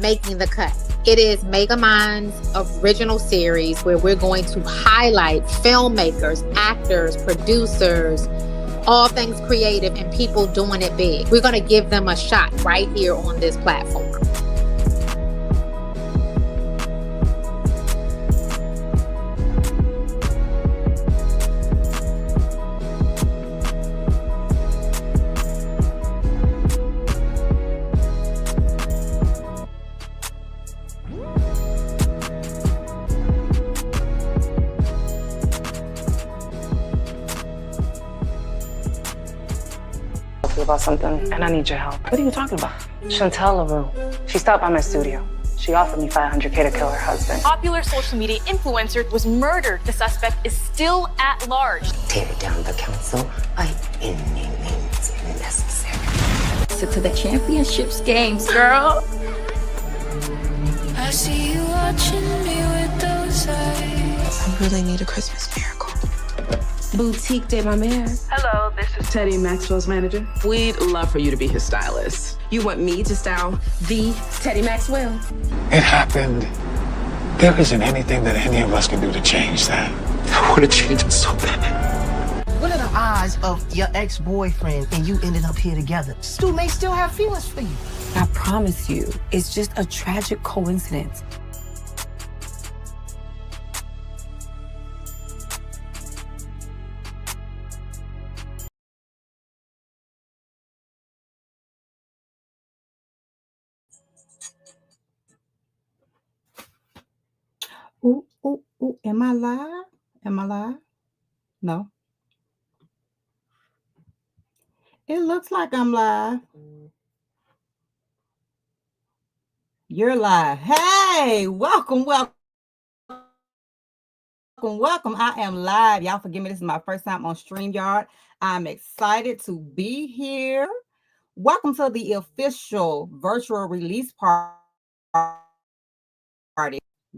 Making the Cut. It is Megamind's original series where we're going to highlight filmmakers, actors, producers, all things creative, and people doing it big. We're going to give them a shot right here on this platform. About something, and I need your help. What are you talking about? Chantel LaRue. She stopped by my studio. She offered me $500K to kill her husband. Popular social media influencer was murdered. The suspect is still at large. Tear down the council by any means necessary. To the championships games, girl. I see you watching me with those eyes. I really need a Christmas miracle. Boutique de ma mère. Hello, this is Teddy Maxwell's manager. We'd love for you to be his stylist. You want me to style the Teddy Maxwell? It happened. There isn't anything that any of us can do to change that. I want to change it so bad. What are the odds of your ex-boyfriend and you ending up here together? Stu may still have feelings for you. I promise you, it's just a tragic coincidence. Ooh, am I live? Am I live? No. It looks like I'm live. You're live. Hey, welcome. I am live. Y'all forgive me. This is my first time on StreamYard. I'm excited to be here. Welcome to the official virtual release party.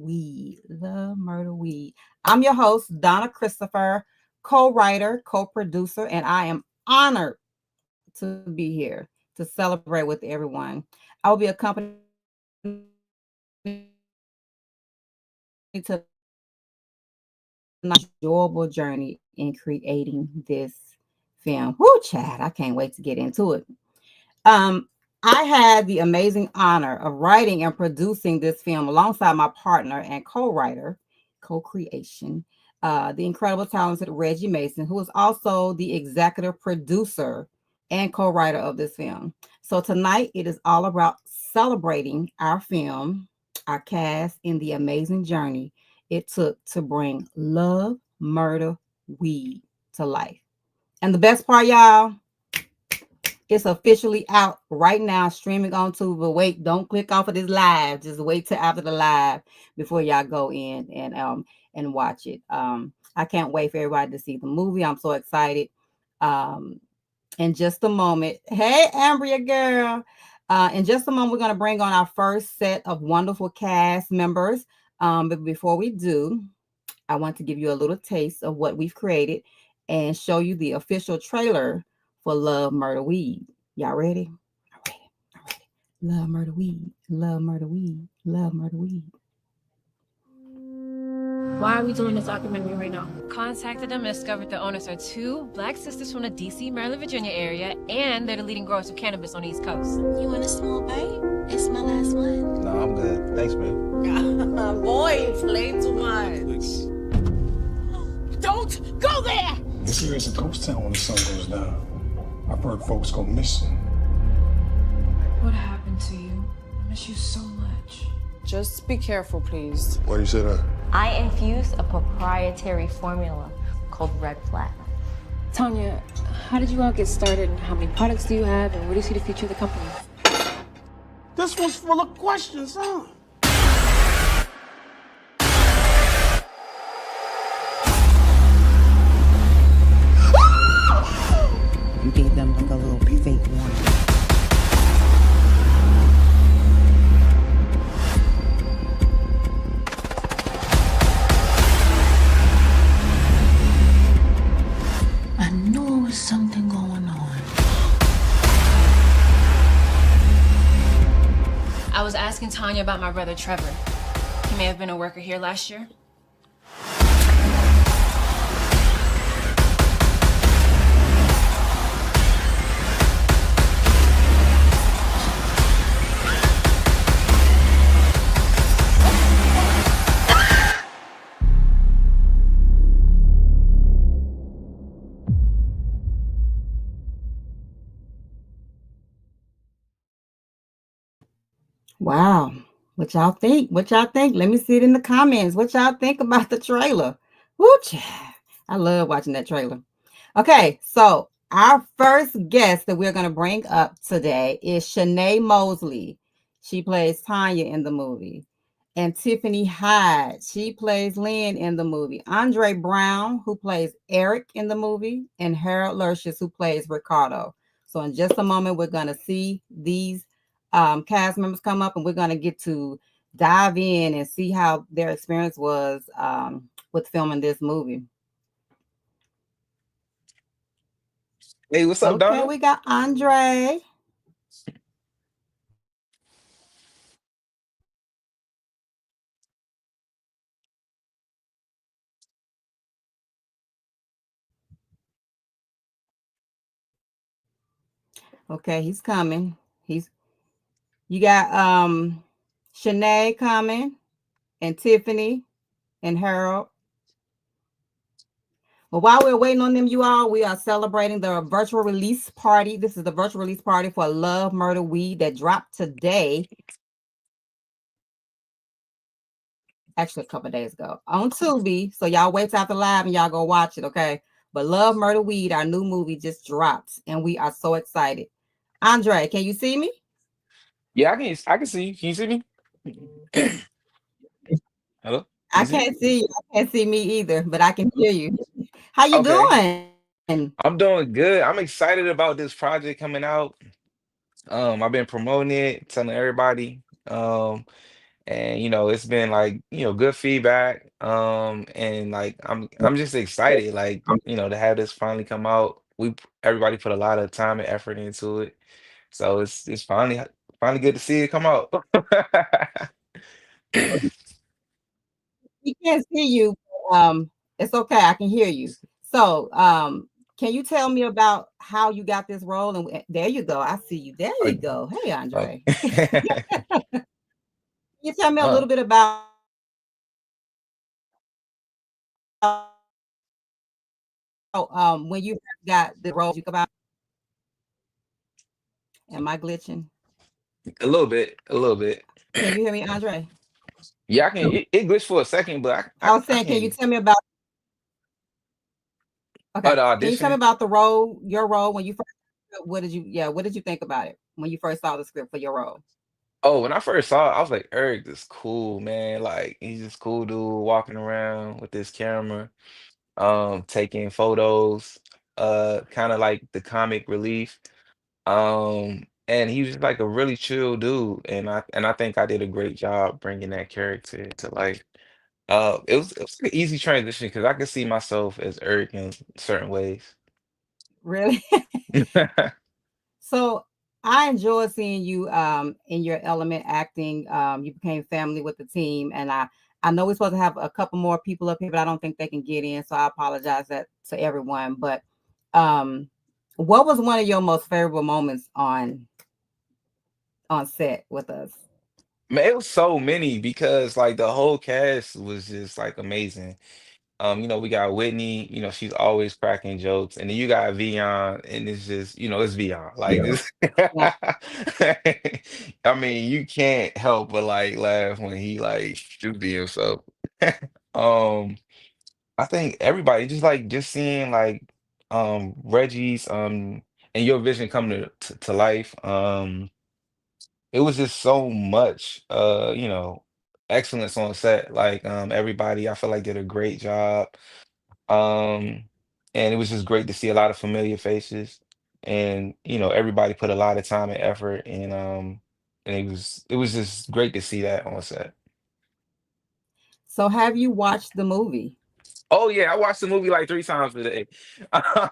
We love murder weed. I'm your host, Donna Christopher, co-writer, co-producer, and I am honored to be here to celebrate with everyone. I will be accompanied to an enjoyable journey in creating this film. Whoo, Chad, I can't wait to get into it. I had the amazing honor of writing and producing this film alongside my partner and co-writer, co-creation, the incredible, talented Reggie Mason, who is also the executive producer and co-writer of this film. So tonight, it is all about celebrating our film, our cast, in the amazing journey it took to bring Love, Murder, Weed to life. And the best part, y'all, it's officially out right now, streaming on Tubi. But wait, don't click off of this live. Just wait till after the live before y'all go in and watch it. I can't wait for everybody to see the movie. I'm so excited. In just a moment, hey, Ambria girl. In just a moment, we're going to bring on our first set of wonderful cast members. But before we do, I want to give you a little taste of what we've created and show you the official trailer for Love, Murder, Weed. Y'all ready? I'm ready. Love, murder, weed. Love, murder, weed. Love, murder, weed. Why are we doing this documentary right now? Contacted them and discovered the owners are two Black sisters from the DC, Maryland, Virginia area, and they're the leading growers of cannabis on the East Coast. You want a small bite? It's my last one. No, I'm good. Thanks, man. Boy, you play too much. Don't go there! This here is a ghost town when the sun goes down. I've heard folks go missing. What happened to you? I miss you so much. Just be careful, please. Why do you say that? I infused a proprietary formula called Red Flag. Tanya, how did you all get started, and how many products do you have, and where do you see the future of the company? This one's full of questions, huh? You gave them like a little fake warning. I knew there was something going on. I was asked asking Tanya about my brother Trevor. He may have been a worker here last year. Wow. What y'all think? What y'all think? Let me see it in the comments. What y'all think about the trailer? Woo, child. I love watching that trailer. Okay, so our first guest that we're going to bring up today is Shanae Mosley. She plays Tanya in the movie. And Tiffany Hyde, she plays Lynn in the movie. Andre Brown, who plays Eric in the movie, and Harold Lershus, who plays Ricardo. So in just a moment, we're going to see these cast members come up, and we're going to get to dive in and see how their experience was with filming this movie. Hey, what's up, Donna? Okay, we got Andre. Okay, he's coming. You got Shanae coming, and Tiffany and Harold. But while we're waiting on them, you all, we are celebrating the virtual release party. This is the virtual release party for Love, Murder, Weed that dropped today. Actually, a couple of days ago on Tubi. So y'all wait till after live and y'all go watch it, okay? But Love, Murder, Weed, our new movie just dropped, and we are so excited. Andre, can you see me? Yeah, I can see you. Can you see me? Hello? Can I you see me? can't see you. I can't see me either, but I can hear you. How you Okay. doing? I'm doing good. I'm excited about this project coming out. I've been promoting it, telling everybody. And it's been like, good feedback. And like I'm just excited, like, to have this finally come out. Everybody put a lot of time and effort into it. So it's finally good to see it come out. We can't see you. It's okay. I can hear you. So, can you tell me about how you got this role? And there you go. I see you. There you go. Hey, Andre. Can you tell me a little bit about when you first got the role? You about? Am I glitching? A little bit, a little bit. Can you hear me, Andre? Yeah, I can. It glitched for a second, but I was I saying, can hear can you you. tell me about? Oh, Okay, the can you tell me audition. about the role, your role when you first? What did you? Yeah, what did you think about it when you first saw the script for your role? Oh, when I first saw it, I was like, Eric, this cool, man. Like, he's this cool dude walking around with this camera, taking photos, kind of like the comic relief. And he was just like a really chill dude, and I think I did a great job bringing that character to life. It was like an easy transition because I could see myself as Eric in certain ways. Really? So I enjoy seeing you in your element acting. You became family with the team, and I know we're supposed to have a couple more people up here, but I don't think they can get in. So I apologize that to everyone. But um, what was one of your most favorable moments on set with us? Man, it was so many because like the whole cast was just like amazing. We got Whitney, she's always cracking jokes, and then you got Vion, and it's just, it's Vion. Like this, Yeah. I mean, you can't help but like laugh when he like just be himself. Um, I think everybody just seeing like Reggie's and your vision come to life. It was just so much excellence on set. Like everybody I feel like did a great job. Um, and it was just great to see a lot of familiar faces, and everybody put a lot of time and effort, and it was just great to see that on set. So have you watched the movie? Oh yeah, I watched the movie like 3 times today. I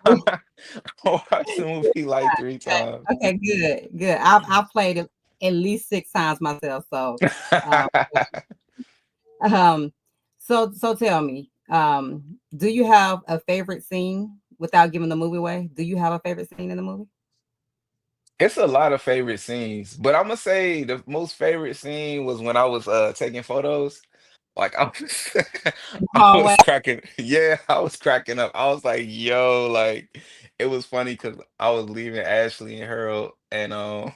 watched the movie like three Okay, times. okay, good, good. I played it. at least 6 times myself. So, um, um, so tell me, do you have a favorite scene without giving the movie away? Do you have a favorite scene in the movie? It's a lot of favorite scenes, but I'm gonna say the most favorite scene was when I was taking photos. Like I was In the I was hallway. cracking, yeah, I was cracking up. I was like, yo, like it was funny because I was leaving Ashley and Harold and and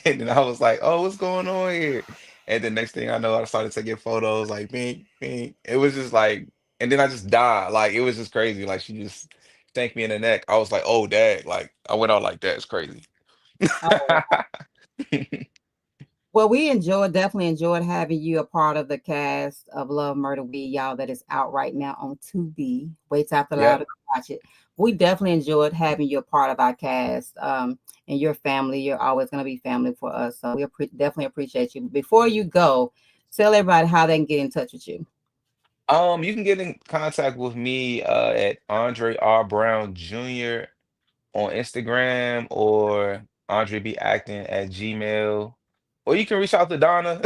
then I was like, oh, what's going on here? And the next thing I know, I started taking photos like bing, bing. It was just like, and then I just died. Like it was just crazy. Like she just thanked me in the neck. I was like, oh dad, like I went out like that. It's crazy. Oh, well, we definitely enjoyed having you a part of the cast of Love Murder Weed, y'all, that is out right now on Tubi. Wait after loud Yep. to watch it. We definitely enjoyed having you a part of our cast, and your family. You're always going to be family for us. So we definitely appreciate you. Before you go, tell everybody how they can get in touch with you. You can get in contact with me at Andre R. Brown Jr. on Instagram or Andre B Acting at Gmail. Or you can reach out to Donna.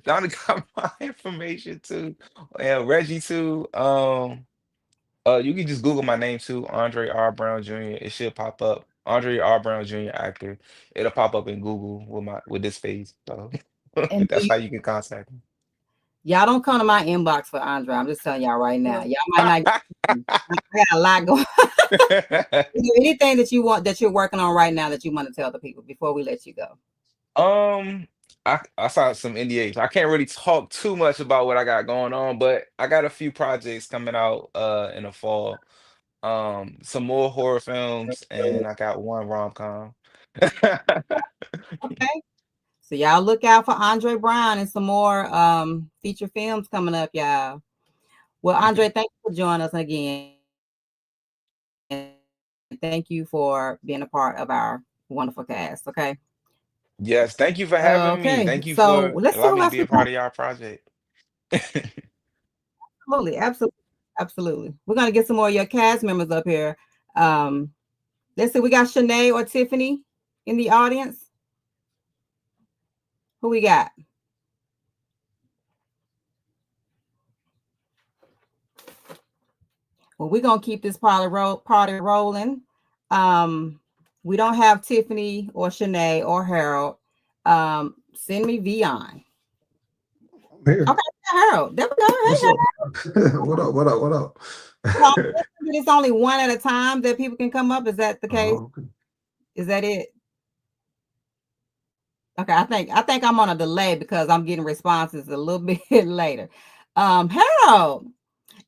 Donna got my information too. And Reggie too. You can just Google my name too, Andre R. Brown Jr. It should pop up. Andre R. Brown Jr. actor. It'll pop up in Google with this face. So And that's how you can contact me. y'all don't come to my inbox for Andre. I'm just telling y'all right now. Y'all might not. I got a lot going. Is there anything that you want that you're working on right now that you want to tell the people before we let you go? Um, I saw some NDAs. I can't really talk too much about what I got going on, but I got a few projects coming out in the fall. Some more horror films, and I got one rom-com. Okay. So y'all look out for Andre Brown and some more feature films coming up, y'all. Well, Andre, thank you for joining us again. Thank you for being a part of our wonderful cast. Okay. Yes, thank you for having me. Okay. Thank you So for let's see allowing what me to else be we a got. part of y'all project. Absolutely, absolutely, absolutely. We're gonna get some more of your cast members up here. Um, let's see, we got Shanae or Tiffany in the audience. Who we got? Well, we're gonna keep this party rolling. We don't have Tiffany or Shanae or Harold. Send me Vion. Here. Okay, Harold. There we go. Hey, What's up? Harold. What up? What up? What up? So I'm guessing that it's only one at a time that people can come up. Is that the case? Oh, okay. Is that it? Okay, I think I'm on a delay because I'm getting responses a little bit later. Harold,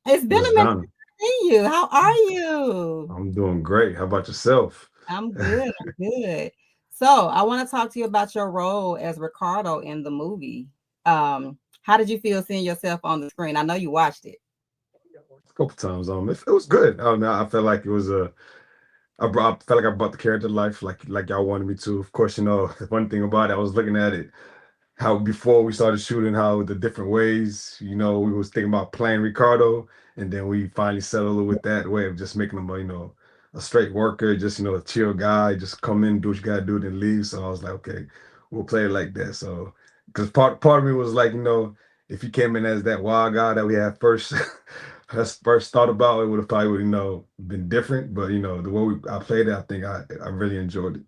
it's been Miss a minute Donna, to see you. How are you? I'm doing great. How about yourself? I'm good. I'm good. So I want to talk to you about your role as Ricardo in the movie. How did you feel seeing yourself on the screen? I know you watched it. A couple times. It was good. I felt like it was I felt like I brought the character to life, like y'all wanted me to. Of course, the one thing about it, I was looking at it, how before we started shooting, how the different ways, we was thinking about playing Ricardo, and then we finally settled with that way of just making him a straight worker, just a chill guy, just come in, do what you gotta do, then leave. So I was like, okay, we'll play it like that. So because part of me was like, if you came in as that wild guy that we had first us first thought about, it would have probably been different. But the way I played it, I think I really enjoyed it.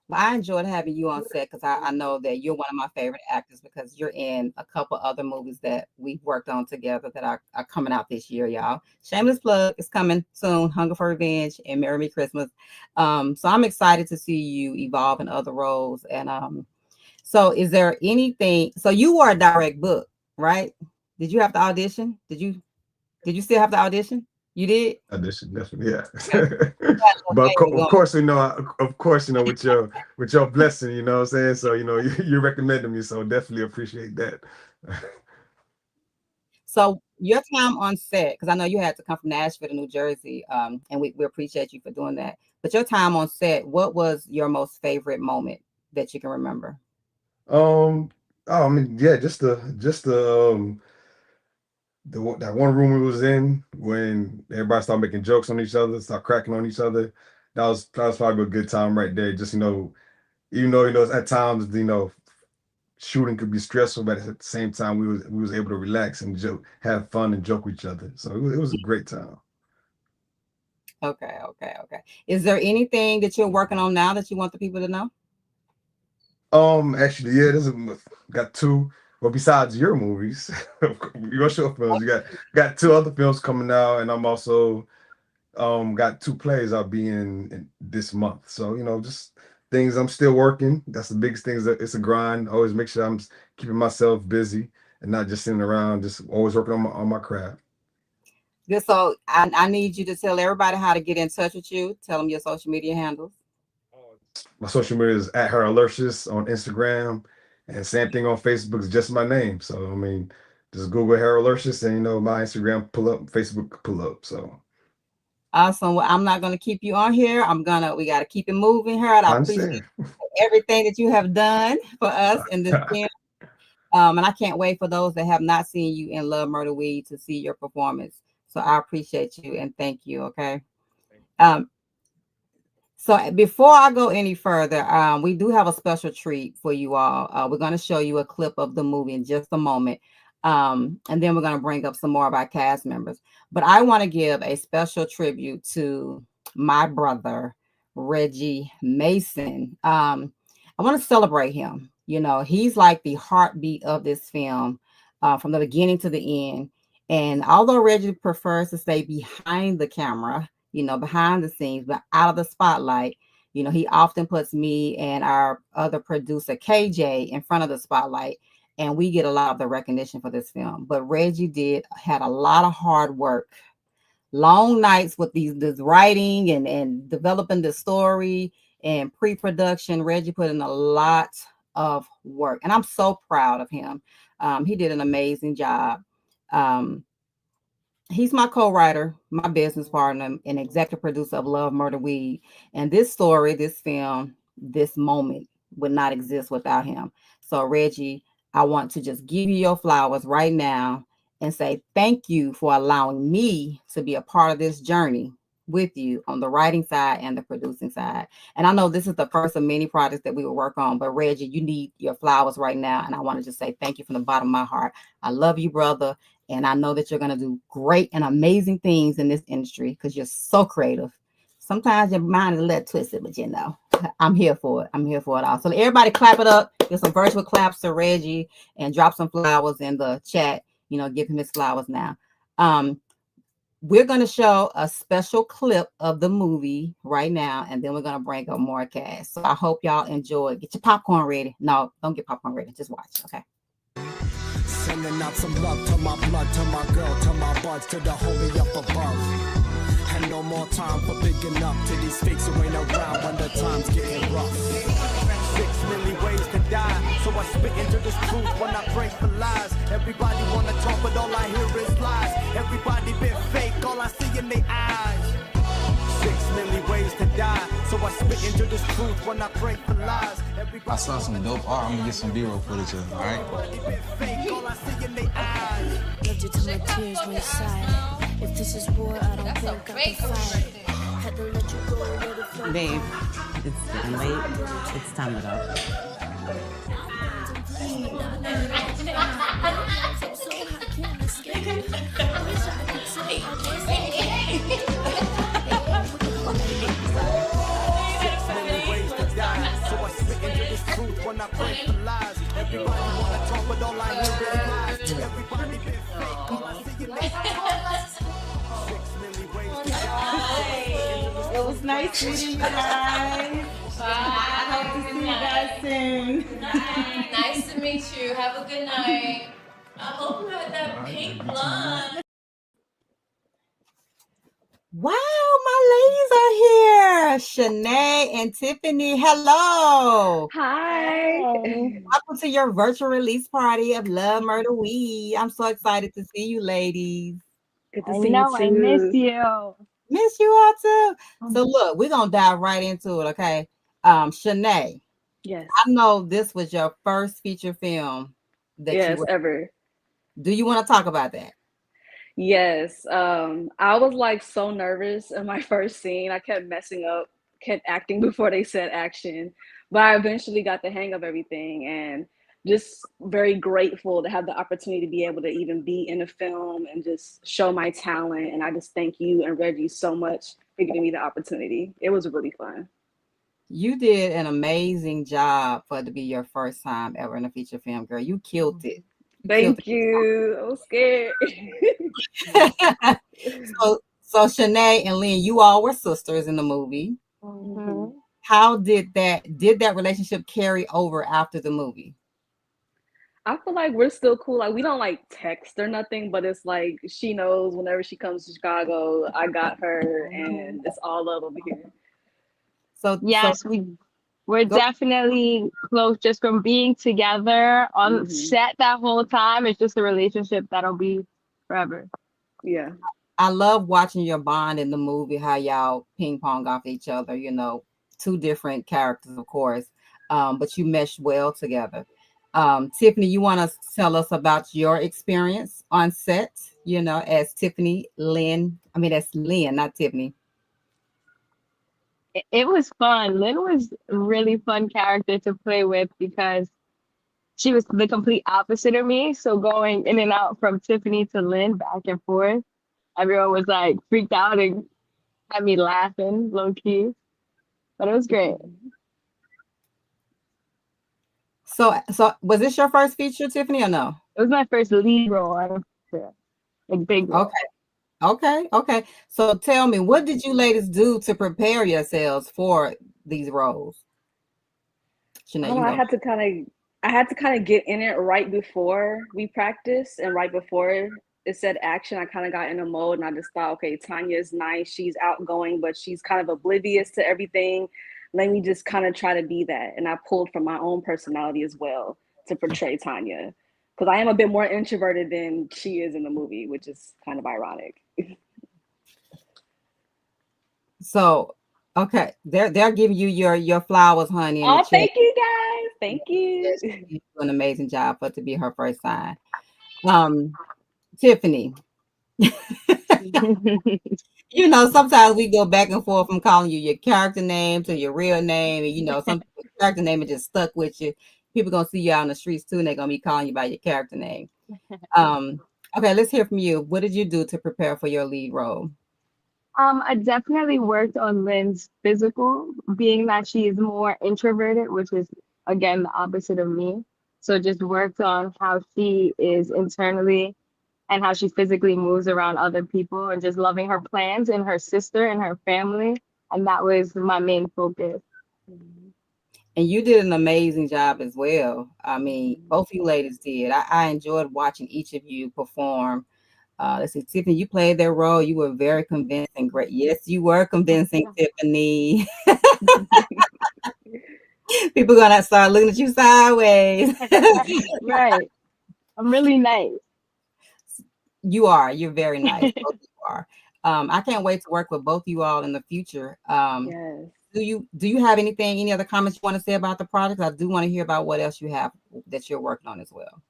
Well, I enjoyed having you on set because I know that you're one of my favorite actors because you're in a couple other movies that we've worked on together that are coming out this year, y'all. Shameless plug is coming soon. Hunger for Revenge and Marry Me Christmas. So I'm excited to see you evolve in other roles. And so is there anything? So you were a direct book, right? Did you have to audition? Did you still have to audition? You did? Audition, definitely, yeah. Got But a little of course, with your blessing, you know what I'm saying. So you recommended me, so definitely appreciate that. So your time on set, because I know you had to come from Nashville to New Jersey, and we appreciate you for doing that. But your time on set, what was your most favorite moment that you can remember? Oh, I mean, yeah, that one room we was in when everybody started making jokes on each other, start cracking on each other. that was probably a good time right there. Just even though at times shooting could be stressful, but at the same time we was able to relax and joke, have fun and joke with each other. So it was a great time. Okay. Is there anything that you're working on now that you want the people to know? Actually, yeah, got two. Well, besides your movies, your short films, you got two other films coming out, and I'm also got two plays I'll be in this month. So just things I'm still working. That's the biggest thing. Is that it's a grind. Always make sure I'm keeping myself busy and not just sitting around. Just always working on my craft. Good. So I need you to tell everybody how to get in touch with you. Tell them your social media handles. My social media is at her Alertius on Instagram, and same thing on Facebook is just my name. So I mean, just Google Harold Alertius, and my Instagram pull up, Facebook pull up. So awesome. Well, I'm not going to keep you on here. We got to keep it moving, Harold. I appreciate everything that you have done for us in this film. And I can't wait for those that have not seen you in Love, Murder, Weed to see your performance. So I appreciate you and thank you. Okay. So before I go any further, we do have a special treat for you all. We're going to show you a clip of the movie in just a moment. And then we're going to bring up some more of our cast members. But I want to give a special tribute to my brother, Reggie Mason. I want to celebrate him. He's like the heartbeat of this film from the beginning to the end. And although Reggie prefers to stay behind the camera, behind the scenes, but out of the spotlight, he often puts me and our other producer, KJ, in front of the spotlight, and we get a lot of the recognition for this film. But Reggie had a lot of hard work, long nights with this writing and developing the story and pre-production. Reggie put in a lot of work, and I'm so proud of him. He did an amazing job. He's my co-writer, my business partner, and executive producer of Love, Murder, Weed. And this story, this film, this moment would not exist without him. So Reggie, I want to just give you your flowers right now and say thank you for allowing me to be a part of this journey with you on the writing side and the producing side. And I know this is the first of many projects that we will work on, but Reggie, you need your flowers right now. And I want to just say thank you from the bottom of my heart. I love you, brother. And I know that you're going to do great and amazing things in this industry because you're so creative. Sometimes your mind is a little twisted, but I'm here for it. I'm here for it all. So everybody clap it up. Give some virtual claps to Reggie and drop some flowers in the chat. Give him his flowers now. We're going to show a special clip of the movie right now, and then we're going to bring up more cast. So I hope y'all enjoy. Get your popcorn ready. No, don't get popcorn ready. Just watch, okay? Sending out some love to my blood, to my girl, to my buds, to the homie up above. And no more time for bigging up to these fakes who ain't around when the time's getting rough. 6 million ways to die, so I spit into this truth when I break the lies. Everybody wanna talk, but all I hear is lies. Everybody been fake, all I see in their eyes. 6 million ways to die, so I spit into this truth when I break the lies. I saw some dope art. I'm gonna get some B-roll footage of it, all right? Loved you till my tears went silent. If this is war, I don't think I can fight it. Had to let you go, let it flow. Babe, it's getting late. It's time to go. When I break the lies, everybody wanna talk, but all I hear is lies. Everybody been fake, all I see is lies. 6 million ways to die. It was nice meeting you guys. I hope to see you guys soon. Nice to meet you. Have a good night. I hope you had that pink blonde. Wow, my ladies are here. Shanae and Tiffany, hello. Hi. Welcome to your virtual release party of Love, Murder, Weed. I'm so excited to see you ladies. Good to see you too. I miss you. Miss you all too. So look, we're going to dive right into it, okay? Shanae. Yes. I know this was your first feature film. Yes, ever. Do you want to talk about that? Yes. I was like so nervous in my first scene. I kept messing up kept acting before they said action. But I eventually got the hang of everything, and just very grateful to have the opportunity to be able to even be in a film and just show my talent. And I just thank you and Reggie so much for giving me the opportunity. It was really fun. You did an amazing job for it to be your first time ever in a feature film, girl. You killed it. Thank you. I was scared. So Shanae and Lynn, you all were sisters in the movie. Mm-hmm. How did that relationship carry over after the movie? I feel like we're still cool. Like we don't like text or nothing, but it's like she knows whenever she comes to Chicago, I got her, and it's all love over here. So yes, we're definitely close just from being together on set that whole time. It's just a relationship that'll be forever. Yeah. I love watching your bond in the movie, how y'all ping pong off each other, you know, two different characters, of course, but you mesh well together. Tiffany, you want to tell us about your experience on set, you know, as Tiffany Lynn. I mean, that's Lynn, not Tiffany. It was fun. Lynn was a really fun character to play with because she was the complete opposite of me. So going in and out from Tiffany to Lynn back and forth, everyone was like freaked out and had me laughing low key. But it was great. So was this your first feature, Tiffany, or no? It was my first lead role. Like big role. Okay. So tell me, what did you ladies do to prepare yourselves for these roles? Shanae, I had to kind of get in it right before we practiced, and right before it said action, I kind of got in a mode, and I just thought, okay, Tanya is nice, she's outgoing, but she's kind of oblivious to everything. Let me just kind of try to be that, and I pulled from my own personality as well to portray Tanya, because I am a bit more introverted than she is in the movie, which is kind of ironic. So, okay, they're giving you your flowers, honey. Oh, thank you guys. Thank you. She's doing an amazing job for it to be her first time. Tiffany. You know, sometimes we go back and forth from calling you your character name to your real name. And, you know, some character name is just stuck with you. People going to see you out on the streets too, and they're going to be calling you by your character name. Okay, let's hear from you. What did you do to prepare for your lead role? I definitely worked on Lynn's physical, being that she is more introverted, which is, again, the opposite of me. So just worked on how she is internally and how she physically moves around other people and just loving her plans and her sister and her family. And that was my main focus. And you did an amazing job as well. I mean, both you ladies did. I enjoyed watching each of you perform. Let's see, Tiffany, you played their role. You were very convincing. Great. Yes, you were convincing, Tiffany. People gonna start looking at you sideways. Right. I'm really nice. You are. You're very nice. Both you are. I can't wait to work with both you all in the future. Yes. Do you have any other comments you want to say about the project? I do want to hear about what else you have that you're working on as well.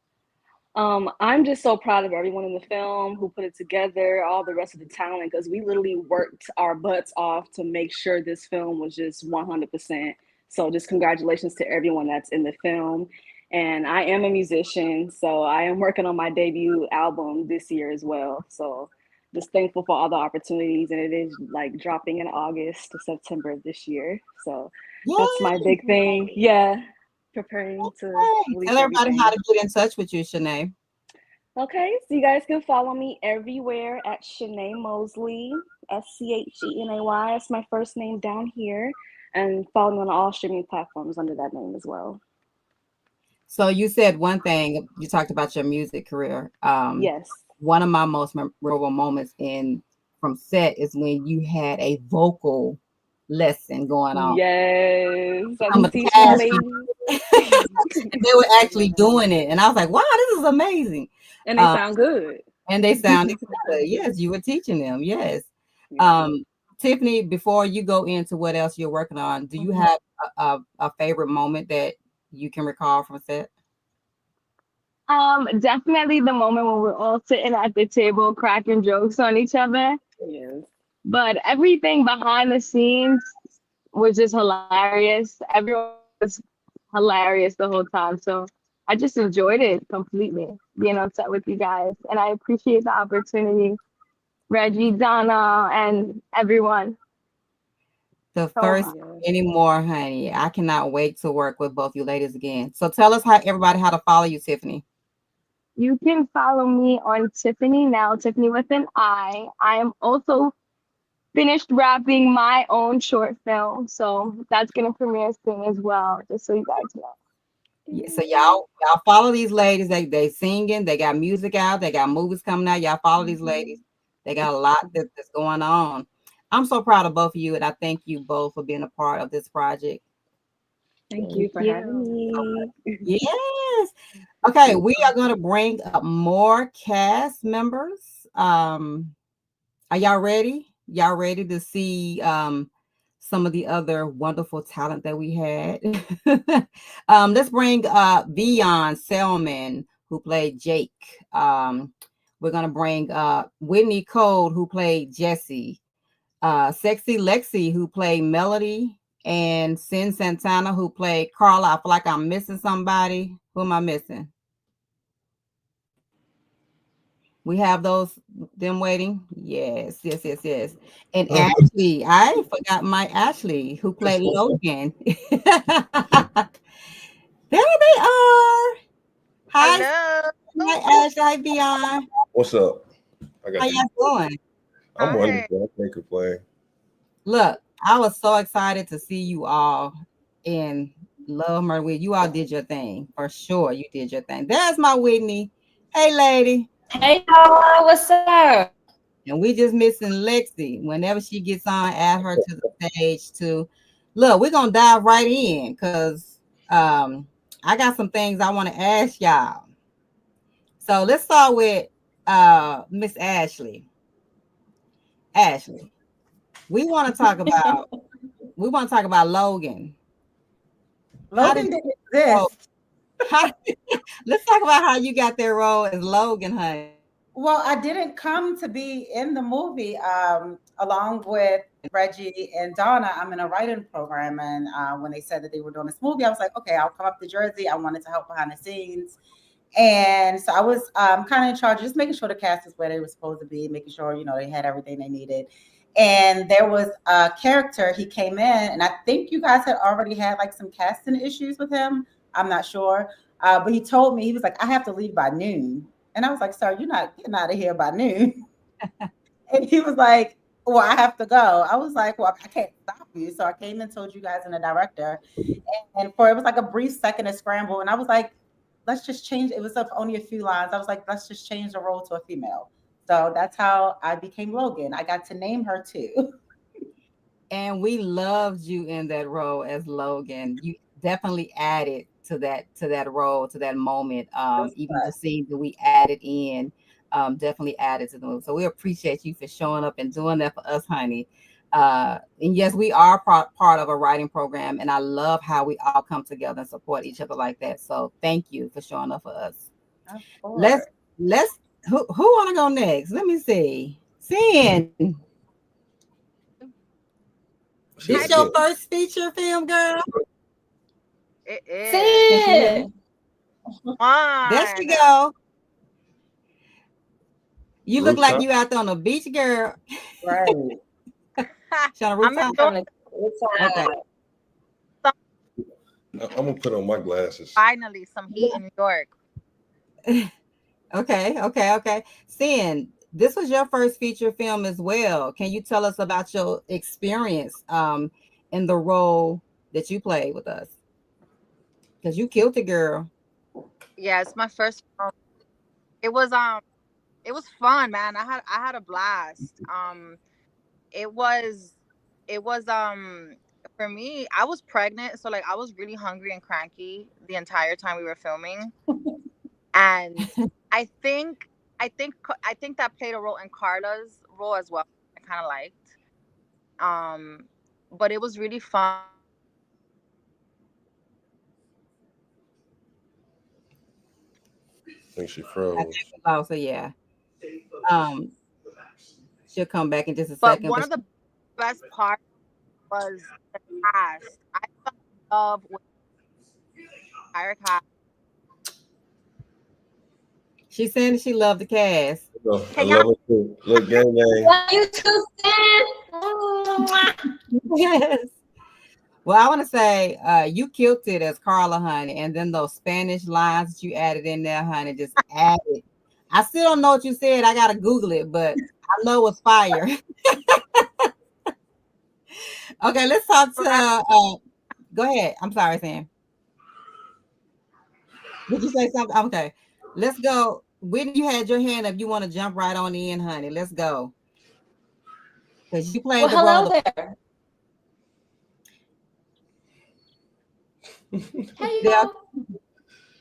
I'm just so proud of everyone in the film who put it together, all the rest of the talent, because we literally worked our butts off to make sure this film was just 100%. So just congratulations to everyone that's in the film. And I am a musician, so I am working on my debut album this year as well. So just thankful for all the opportunities, and it is like dropping in August to September of this year. So that's my big thing. Yeah. Preparing to tell everybody how to get in touch with you, Shanae. Okay, so you guys can follow me everywhere at Shanae Mosley, SCHENAY. That's my first name down here, and follow me on all streaming platforms under that name as well. So you said one thing. You talked about your music career. Yes. One of my most memorable moments from set is when you had a vocal lesson going on. Yes, they were actually doing it, and I was like, "Wow, this is amazing!" And they sound good. And they sounded good. Yes, you were teaching them. Yes. Tiffany, before you go into what else you're working on, do you have a favorite moment that you can recall from set? Definitely the moment when we're all sitting at the table cracking jokes on each other. Yes. But everything behind the scenes was just hilarious. Everyone was hilarious the whole time. So I just enjoyed it completely, being on set with you guys. And I appreciate the opportunity, Reggie, Donna, and everyone The so first much. anymore, honey. I cannot wait to work with both you ladies again. So tell us how to follow you, Tiffany. You can follow me on Tiffany now, Tiffany with an I. I am also finished wrapping my own short film, so that's gonna premiere soon as well, just so you guys know. Yeah, so y'all follow these ladies. They singing, they got music out, they got movies coming out. Y'all follow these ladies. They got a lot that's going on. I'm so proud of both of you, and I thank you both for being a part of this project. Thank you for having me. Yes. Okay, we are going to bring up more cast members. Are y'all ready? Y'all ready to see some of the other wonderful talent that we had? Let's bring Vion Selman, who played Jake. We're going to bring Whitney Code, who played Jesse. Sexy Lexi, who played Melody, and Sin Santana, who played Carla. I feel like I'm missing somebody. Who am I missing? We have them waiting. Yes. And Ashley, I forgot my Ashley, who played Logan. There they are. Hi, hi Ashley. Hi, Beyond. What's up? How y'all doing? I'm wonderful. I can't complain. Look, I was so excited to see you all in Love Murder With. You all did your thing for sure. You did your thing. There's my Whitney. Hey, lady. Hey, Paula, what's up? And we just missing Lexi. Whenever she gets on, add her to the stage too. Look, we're gonna dive right in because I got some things I want to ask y'all. So let's start with Miss Ashley. Ashley, we want to talk about Logan. Logan didn't exist. Let's talk about how you got that role as Logan, honey. Well, I didn't come to be in the movie along with Reggie and Donna. I'm in a writing program, and when they said that they were doing this movie, I was like, okay, I'll come up to Jersey. I wanted to help behind the scenes. And so I was kind of in charge of just making sure the cast is where they were supposed to be, making sure, they had everything they needed. And there was a character, he came in, and I think you guys had already had like some casting issues with him. I'm not sure. But he told me, he was like, I have to leave by noon. And I was like, sir, you're not getting out of here by noon. And he was like, well, I have to go. I was like, well, I can't stop you. So I came and told you guys and the director. And it was like a brief second of scramble. And I was like, let's just change. It was only a few lines. I was like, let's just change the role to a female. So that's how I became Logan. I got to name her too. And we loved you in that role as Logan. You definitely added to that role, to that moment. Even the scenes that we added in definitely added to the movie. So we appreciate you for showing up and doing that for us, honey. And yes, we are part of a writing program, and I love how we all come together and support each other like that. So thank you for showing up for us. Let's who want to go next? Let me see. Sin. This your first feature film, girl? It is. Sin. There she go. You look like you out there on the beach, girl. Right. I'm gonna put on my glasses. Finally, some heat in New York. Okay. Sin, this was your first feature film as well. Can you tell us about your experience in the role that you played with us? Because you killed the girl. Yeah, it's my first film. It was fun, man. I had a blast. It was for me, I was pregnant, so like I was really hungry and cranky the entire time we were filming. And I think that played a role in Carla's role as well. I kind of liked. But it was really fun. I think she froze. So yeah. She'll come back in just a But second. one of the best parts was the cast. I fell in love with the entire cast. She said she loved the cast. I love it too. Look, gang, gang. Love you too, Sam. Yes. Well, I want to say you killed it as Carla, honey, and then those Spanish lines that you added in there, honey, just added. I still don't know what you said. I gotta Google it, but I know it was fire. Okay, let's talk to. Go ahead. I'm sorry, Sam. Did you say something? Okay, let's go. Whitney, you had your hand up. You want to jump right on in, honey? Let's go. Because you played the role. There.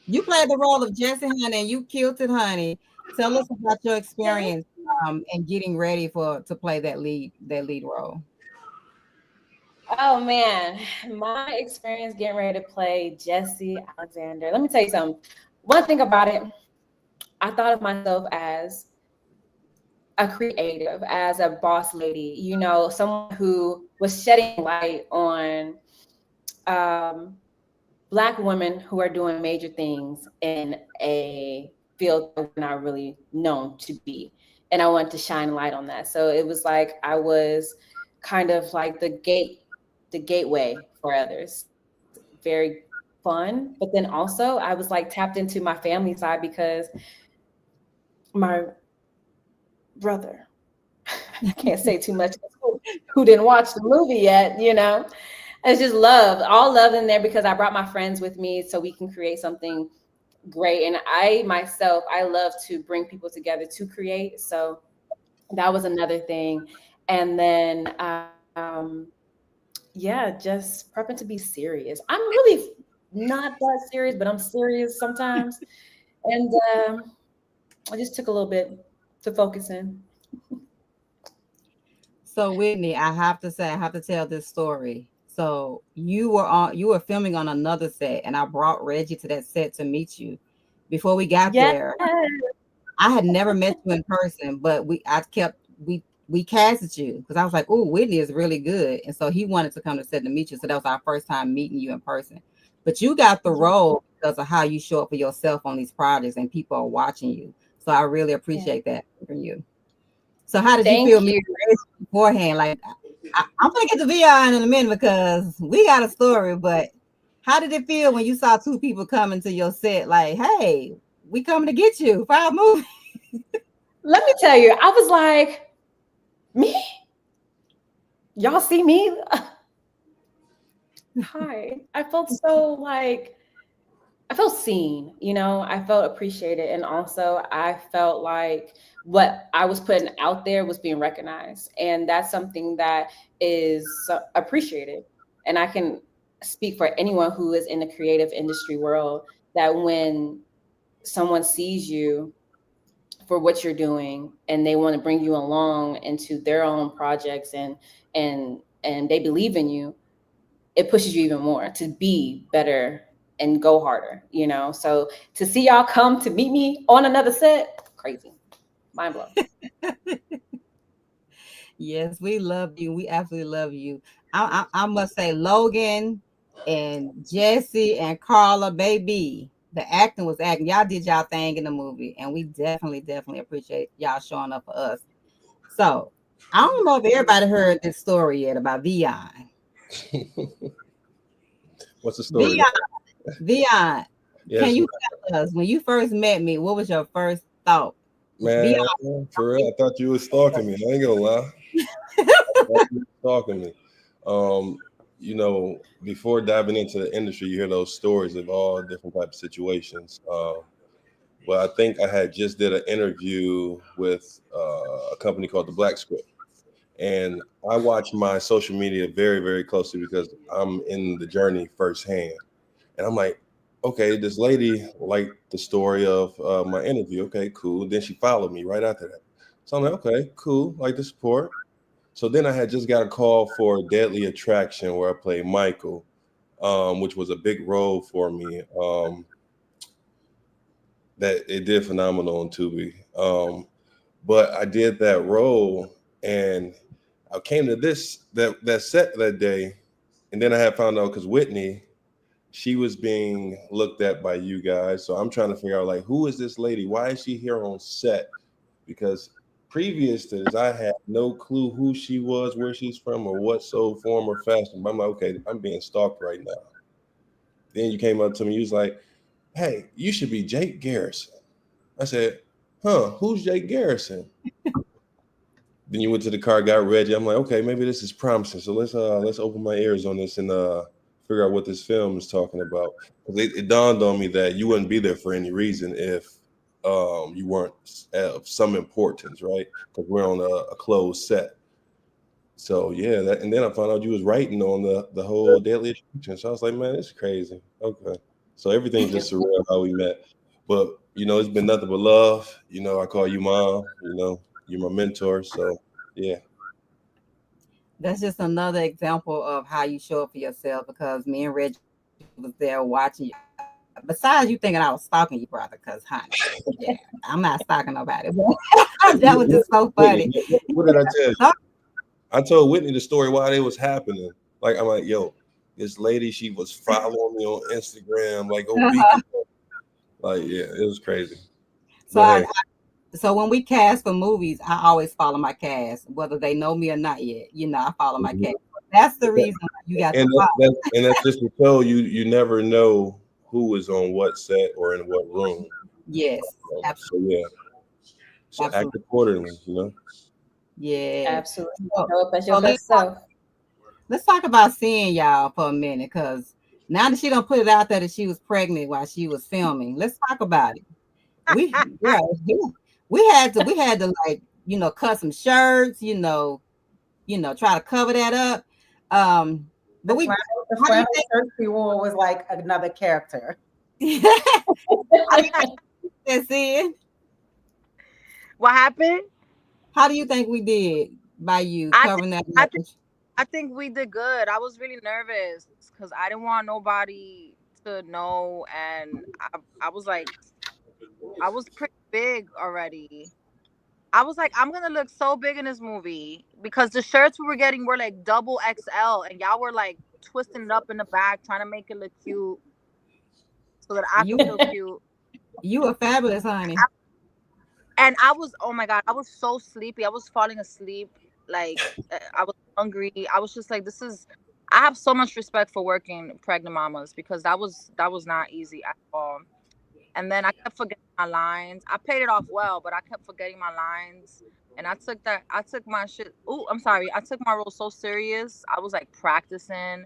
You played the role of Jesse, honey, and you killed it, honey. Tell us about your experience and getting ready to play that lead role. Oh man, my experience getting ready to play Jesse Alexander. Let me tell you something. One thing about it, I thought of myself as a creative, as a boss lady, you know, someone who was shedding light on Black women who are doing major things in a field that we're not really known to be. And I wanted to shine light on that. So it was like I was kind of like the gateway for others. Very fun. But then also I was like tapped into my family side because my brother, I can't say too much, who didn't watch the movie yet, you know. It's just all love in there because I brought my friends with me so we can create something great. And I love to bring people together to create. So that was another thing. And then, just prepping to be serious. I'm really not that serious, but I'm serious sometimes. And I just took a little bit to focus in. So Whitney, I have to tell this story. So you were filming on another set, and I brought Reggie to that set to meet you. Before we got there, I had never met you in person, but we casted you because I was like, oh, Whitney is really good. And so he wanted to come to set to meet you. So that was our first time meeting you in person. But you got the role because of how you show up for yourself on these projects and people are watching you. So I really appreciate that from you. So how did you feel beforehand? Like I'm gonna get to VR in a minute because we got a story, but how did it feel when you saw two people coming to your set like, hey, we coming to get you for our movie? Let me tell you, I was like, me? Y'all see me? Hi. I felt so like, I felt seen, you know, I felt appreciated. And also I felt like what I was putting out there was being recognized. And that's something that is appreciated. And I can speak for anyone who is in the creative industry world that when someone sees you for what you're doing and they want to bring you along into their own projects and they believe in you, it pushes you even more to be better and go harder, you know? So to see y'all come to meet me on another set, crazy, mind blown. Yes, we love you. We absolutely love you. I must say, Logan and Jesse and Carla, baby, the acting was acting. Y'all did y'all thing in the movie, and we definitely appreciate y'all showing up for us. So I don't know if everybody heard this story yet about Vion. What's the story? Vion, Yes, can you tell us when you first met me, what was your first thought? man, for real, I thought you were stalking me. I ain't gonna lie. I thought you were stalking me. You know, before diving into the industry, you hear those stories of all different types of situations. But I think I had just did an interview with a company called The Black Script. And I watch my social media very, very closely because I'm in the journey firsthand. And I'm like, okay, this lady liked the story of my interview. Okay, cool. Then she followed me right after that. So I'm like, okay, cool. Like the support. So then I had just got a call for Deadly Attraction where I played Michael, which was a big role for me. That it did phenomenal on Tubi. But I did that role and I came to that set that day And then I had found out because Whitney, she was being looked at by you guys. So I'm trying to figure out, like, who is this lady? Why is she here on set? Because previous to this, I had no clue who she was, where she's from, or what so form or fashion. But I'm like, okay, I'm being stalked right now. Then you came up to me, you was like, hey, you should be Jake Garrison. I said, huh, who's Jake Garrison? Then you went to the car, got Reggie. I'm like, okay, maybe this is promising. So let's open my ears on this and figure out what this film is talking about. It dawned on me that you wouldn't be there for any reason if you weren't of some importance, right? Because we're on a closed set. So yeah, and then I found out you was writing on the whole Deadly Attraction. So I was like, man, it's crazy. Okay. So everything's just surreal how we met. But it's been nothing but love. I call you mom, you're my mentor. So yeah. That's just another example of how you show up for yourself, because me and Reggie was there watching you. Besides you thinking I was stalking you, brother, because honey, yeah, I'm not stalking nobody. That was just so funny. What did I tell you? I told Whitney the story while it was happening. Like, I'm like, yo, this lady, she was following me on Instagram like a week ago. Like, yeah, it was crazy. So so when we cast for movies, I always follow my cast, whether they know me or not yet. I follow my cast. That's the reason you got to follow. And that's just to show you never know who is on what set or in what room. Yes, absolutely. So yeah. So act accordingly, Yeah. Absolutely. Show up as your best self. Let's talk about seeing y'all for a minute, because now that she don't put it out there that she was pregnant while she was filming, let's talk about it. We had to like, cut some shirts, try to cover that up. But the flannel shirt she wore was like another character. That's it. What happened? How do you think we did by you covering that? I think we did good. I was really nervous because I didn't want nobody to know, and I was like, I was pretty big already. I was like, I'm gonna look so big in this movie because the shirts we were getting were like double XL, and y'all were like twisting it up in the back, trying to make it look cute, so that I could feel cute. You were fabulous, honey. And I was, oh my God, I was so sleepy. I was falling asleep. Like, I was hungry. I was just like, I have so much respect for working pregnant mamas, because that was not easy at all. And then I kept forgetting my lines. I played it off well, but I kept forgetting my lines. And I took my shit. Oh, I'm sorry. I took my role so serious. I was like practicing.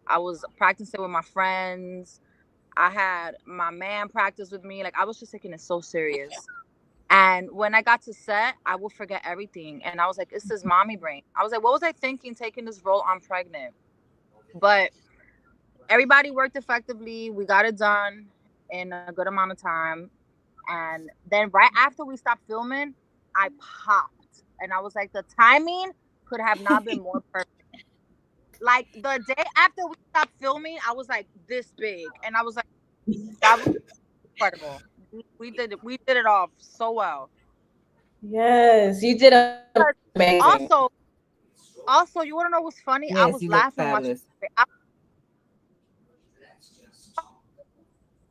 I was practicing with my friends. I had my man practice with me. Like, I was just taking it so serious. And when I got to set, I would forget everything. And I was like, this is mommy brain. I was like, what was I thinking taking this role? I'm pregnant. But everybody worked effectively. We got it done in a good amount of time. And then right after we stopped filming, I popped. And I was like, the timing could have not been more perfect. Like, the day after we stopped filming, I was like this big. And I was like, that was incredible. We did it off so well. Yes, you did amazing. Also, you want to know what's funny? Yes, I was you laughing look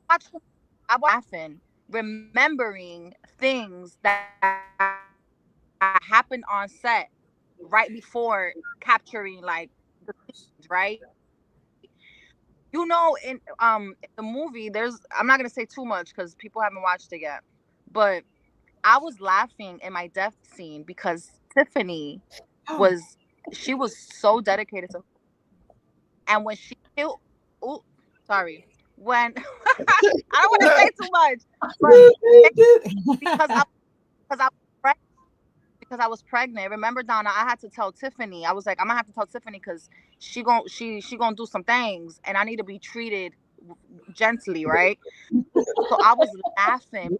watching. I was laughing, remembering things that happened on set right before capturing like the scenes, right? In the movie, I'm not gonna say too much because people haven't watched it yet, but I was laughing in my death scene because Tiffany was so dedicated to, and when she killed, when I don't want to say too much, but because I was pregnant. Remember, Donna, I had to tell Tiffany. I was like, I'm gonna have to tell Tiffany because she gonna do some things, and I need to be treated gently, right? So I was laughing,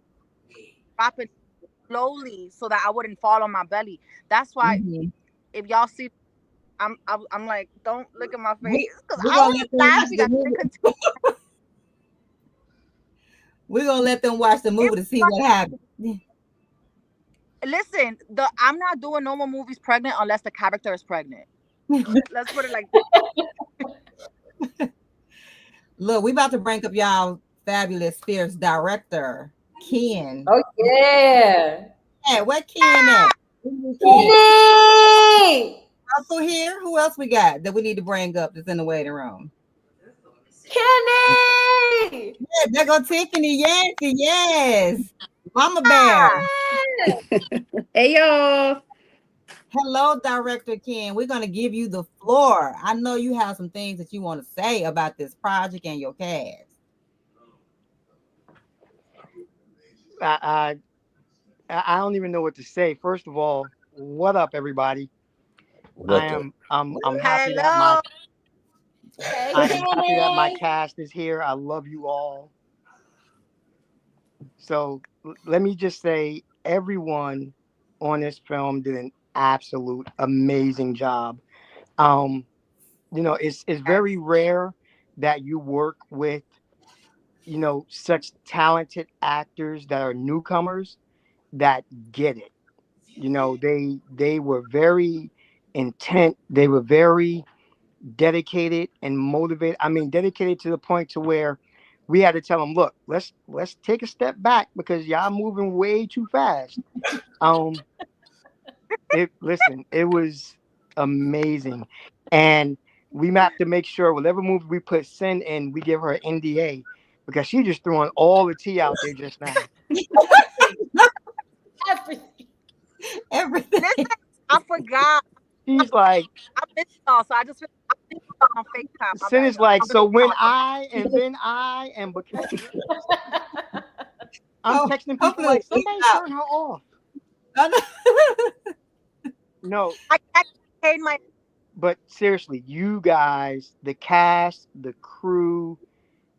dropping slowly so that I wouldn't fall on my belly. That's why if y'all see, I'm like, don't look at my face because I was laughing. We're gonna let them watch the movie to see what happened. Listen, I'm not doing no more movies pregnant unless the character is pregnant. Let's put it like that. Look, we about to bring up y'all fabulous fierce director, Ken. Oh yeah. Yeah, where Ken at? Ken. Kenny! Also here. Who else we got that we need to bring up that's in the waiting room? Kenny! Yeah, there go Tiffany Yancey. Yes. Mama Bear. Hey y'all. Hello, Director Ken. We're going to give you the floor. I know you have some things that you want to say about this project and your cast. I don't even know what to say. First of all, what up, everybody? Welcome. I'm happy that Hello. Hey, I am happy that my Kenny. cast is here. I love you all. So let me just say, everyone on this film did an absolute amazing job. Um, it's very rare that you work with, such talented actors that are newcomers that get it. They were very intent. They were very dedicated and motivated. I mean, dedicated to the point to where we had to tell them, look, let's take a step back because y'all moving way too fast. It was amazing. And we have to make sure whatever movie we put Sin in, we give her an NDA because she just throwing all the tea out there just now. Everything. Listen, I forgot. She's like, I missed y'all, so I just feel on FaceTime. My Sin bad, is y'all. like, I'm so really when sorry. I'm Oh, texting people hopefully like, it'll somebody out. turn her off. No, I paid my. but seriously, you guys, the cast, the crew,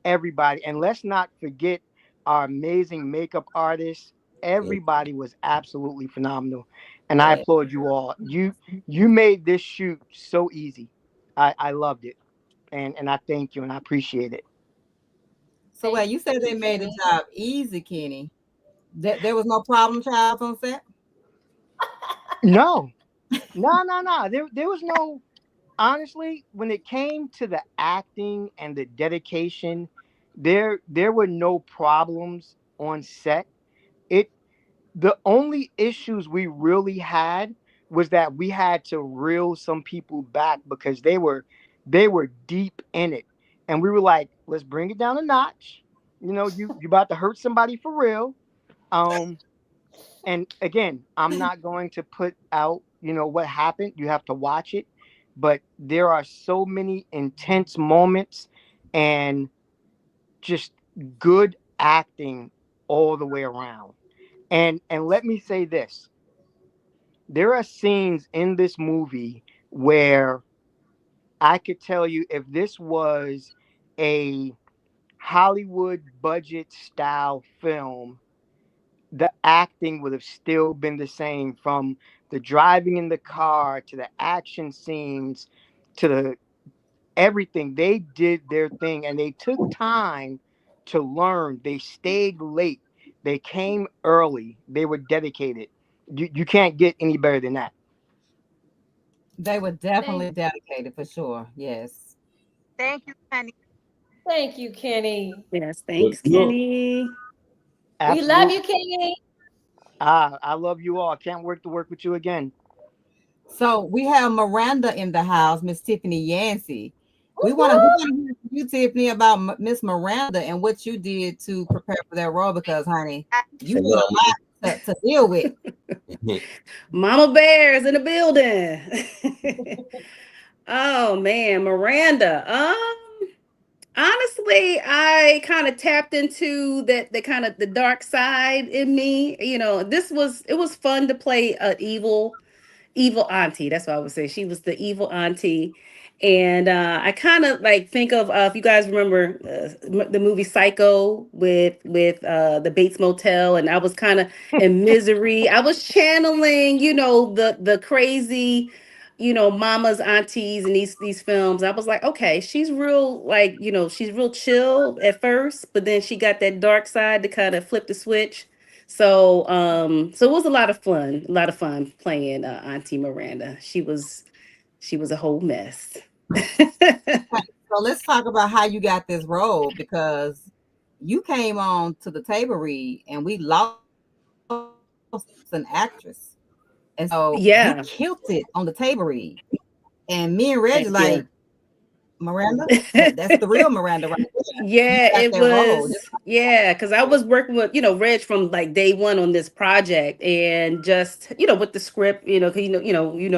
everybody, and let's not forget our amazing makeup artists. Everybody was absolutely phenomenal, and I applaud you all. You made this shoot so easy. I loved it, and I thank you and I appreciate it. So, wait, you said they made the job easy, Kenny. There was no problem child on set? No, no. There was no. Honestly, when it came to the acting and the dedication, there were no problems on set. It The only issues we really had was that we had to reel some people back because they were deep in it, and we were like, let's bring it down a notch. You about to hurt somebody for real. Um, and again, I'm not going to put out, what happened. You have to watch it. But there are so many intense moments and just good acting all the way around. And let me say this. There are scenes in this movie where I could tell you if this was a Hollywood budget style film, the acting would have still been the same, from the driving in the car to the action scenes to the everything. They did their thing and they took time to learn. They stayed late. They came early. They were dedicated. You can't get any better than that. They were definitely dedicated for sure. Yes. Thank you, Penny. Thank you, Kenny. Yes, Well, thanks, look, Kenny. We love Absolutely. you, Kenny. I love you all. Can't wait to work with you again. So we have Miranda in the house, Miss Tiffany Yancey. We want to hear from you, Tiffany, about Miss Miranda and what you did to prepare for that role because, honey, you had a lot to deal with. Mama Bear's in the building. Oh man, Miranda. Honestly, I kind of tapped into that the kind of the dark side in me. It was fun to play an evil auntie. That's what I would say. She was the evil auntie. And I kind of like think of if you guys remember the movie Psycho with the Bates Motel, and I was kind of in misery. I was channeling, the crazy, mamas, aunties, and these films. I was like, okay, she's real, like she's real chill at first, but then she got that dark side to kind of flip the switch. So it was a lot of fun playing Auntie Miranda. She was a whole mess. So let's talk about how you got this role, because you came on to the table read and we lost an actress. And so you Yeah. killed it on the table read. And me and Reggie Thank you. like, Miranda, that's the real Miranda right there. You Yeah, got it that role. was. Yeah, because I was working with, Reg from like day one on this project, and just, with the script, 'cause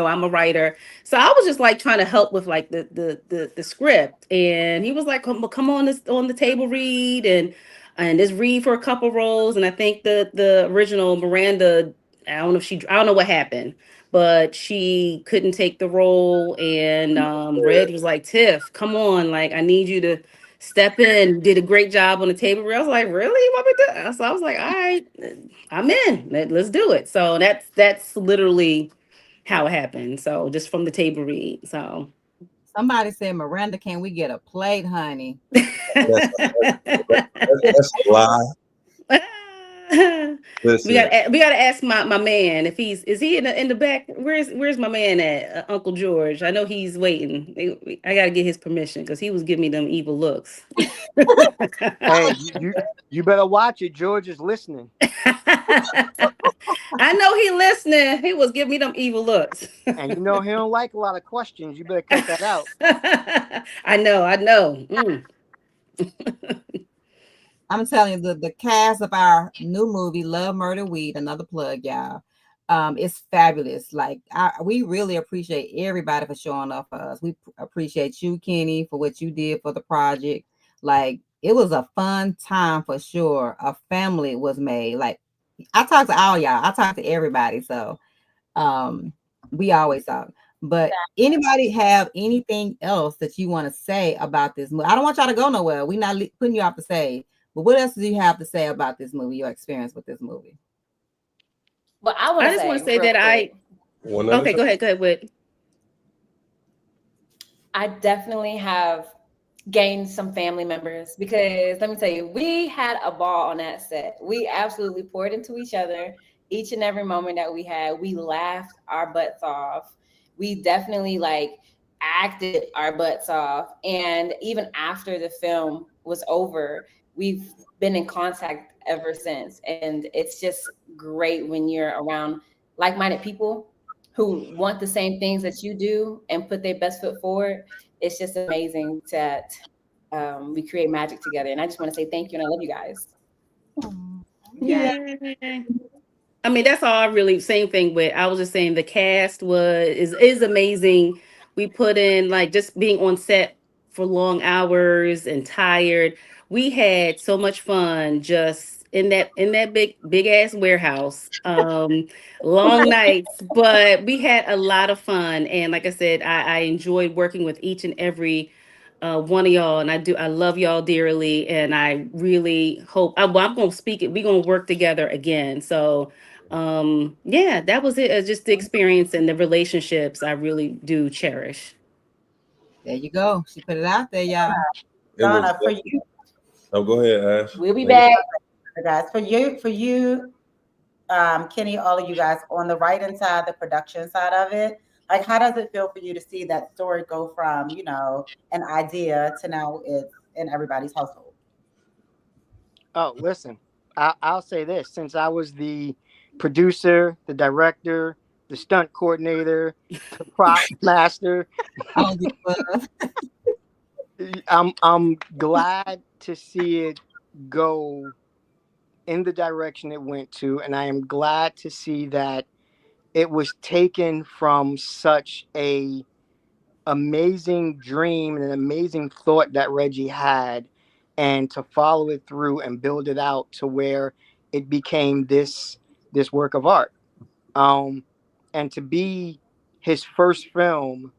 I'm a writer, so I was just like trying to help with like the script, and he was like, come on this on the table read, and just read for a couple roles, and I think the original Miranda, I don't know what happened, but she couldn't take the role, and Reg was like, Tiff, come on, like I need you to step in. Did a great job on the table. I was like, really? You want me to? So I was like, all right, I'm in. Let's do it. So that's literally how it happened. So just from the table read. So Somebody said, Miranda, can we get a plate, honey? That's a lie. we Listen, gotta ask my man if is he in the back. Where's my man at, Uncle George? I know he's waiting. I gotta get his permission because he was giving me them evil looks. Hey, you better watch it. George is listening. I know he listening. He was giving me them evil looks. And you know he don't like a lot of questions. You better cut that out. I know. I'm telling you, the cast of our new movie, Love, Murder, Weed, another plug, y'all. It's fabulous. Like we really appreciate everybody for showing up for us. We appreciate you, Kenny, for what you did for the project. Like it was a fun time for sure. A family was made. Like I talked to all y'all. I talked to everybody. So we always talk. But anybody have anything else that you want to say about this movie? I don't want y'all to go nowhere. We're not putting you off the stage. But what else do you have to say about this movie, your experience with this movie? But I just want to say that okay, go ahead, Whit. I definitely have gained some family members because let me tell you, we had a ball on that set. We absolutely poured into each other each and every moment that we had. We laughed our butts off. We definitely acted our butts off. And even after the film was over, we've been in contact ever since. And it's just great when you're around like-minded people who want the same things that you do and put their best foot forward. It's just amazing that we create magic together. And I just want to say thank you and I love you guys. Yeah. I mean, that's all I really, same thing with, I was just saying the cast is amazing. We put in just being on set for long hours and tired. We had so much fun just in that big ass warehouse. Long nights, but we had a lot of fun. And like I said, I enjoyed working with each and every one of y'all, and I love y'all dearly, and I really hope I'm gonna speak it. We're gonna work together again. So yeah, that was it. Just the experience and the relationships I really do cherish. There you go. She put it out there, y'all. Donna, for you. Oh, go ahead, Ash. We'll be back. Guys, for you, Kenny, all of you guys on the writing side, the production side of it, how does it feel for you to see that story go from, an idea to now it's in everybody's household? Oh, listen, I'll say this. Since I was the producer, the director, the stunt coordinator, the prop master, I'm glad to see it go in the direction it went to, and I am glad to see that it was taken from such a amazing dream and an amazing thought that Reggie had, and to follow it through and build it out to where it became this work of art. And to be his first film,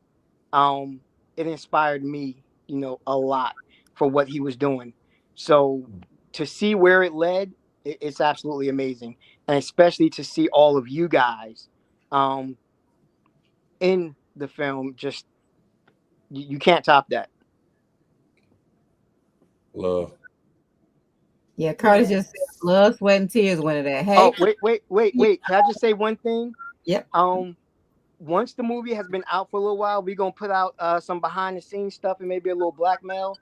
it inspired me, a lot for what he was doing. So to see where it led, it's absolutely amazing, and especially to see all of you guys in the film, just you can't top that. Love. Yeah, Curtis just said blood, sweat, and tears went to that. Hey. Oh, wait. Can I just say one thing? Yep. once the movie has been out for a little while, we're gonna put out some behind the scenes stuff and maybe a little blackmail.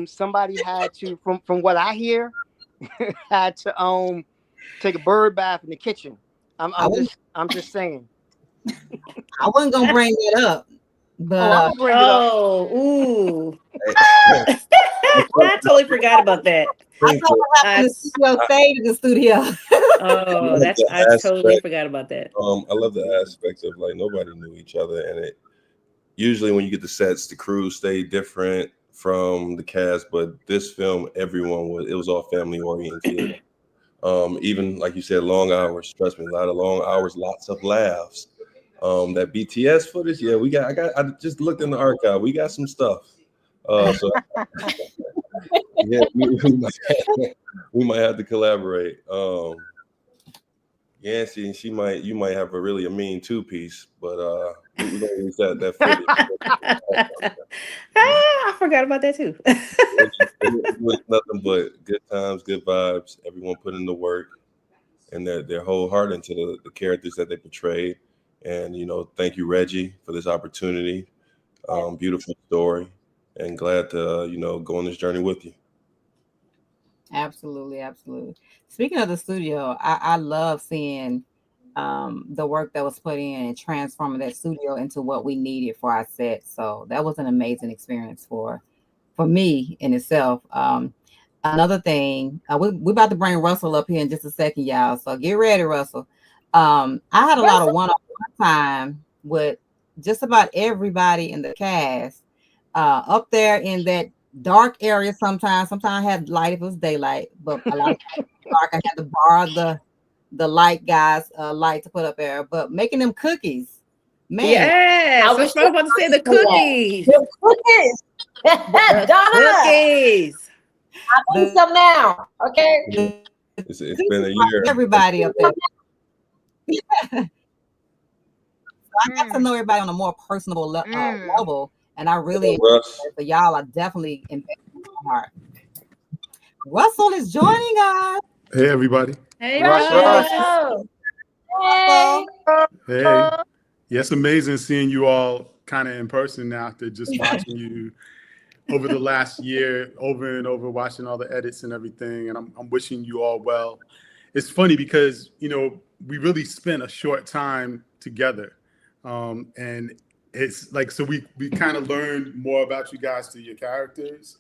Somebody had to, from what I hear, had to take a bird bath in the kitchen. I'm just saying. I wasn't gonna bring it up, but I'm gonna bring it up. Oh, ooh. I totally forgot about that. I know what happened. The studio stayed in the studio. Oh, I totally forgot about that. I love the aspects of like nobody knew each other, and it usually when you get the sets, the crew stay different from the cast. But this film, it was all family oriented. Even like you said, long hours. Trust me, a lot of long hours, lots of laughs. That BTS footage, yeah, I just looked in the archive. We got some stuff. So yeah, we might have to collaborate. Yeah, you might have you mean two-piece, but we're gonna use that footage. I forgot about that too. It was nothing but good times, good vibes. Everyone put in the work and their whole heart into the characters that they portrayed. And thank you, Reggie, for this opportunity. Beautiful story, and glad to go on this journey with you. Absolutely, absolutely. Speaking of the studio, I love seeing the work that was put in and transforming that studio into what we needed for our set. So that was an amazing experience for me in itself. Another thing, we're about to bring Russell up here in just a second, y'all. So get ready, Russell. I had a lot of one-on-one time with just about everybody in the cast up there in that dark area. Sometimes I had light if it was daylight, but a lot of times dark. I had to borrow the light guys light to put up there, but making them cookies, man. Yes, I was about to say the cookies. The cookies. The Donna. cookies. I need some now. Okay. It's been a year. Everybody up there. So I got to know everybody on a more personable level, and I really enjoyed it. So y'all are definitely invested in my heart. Russell is joining us. Hey, everybody. Hey, Russell. Hey. Hey. Yeah, it's amazing seeing you all kind of in person now after just watching you over the last year, over and over, watching all the edits and everything. And I'm wishing you all well. It's funny because, we really spent a short time together. And it's like, so we kind of learned more about you guys through your characters.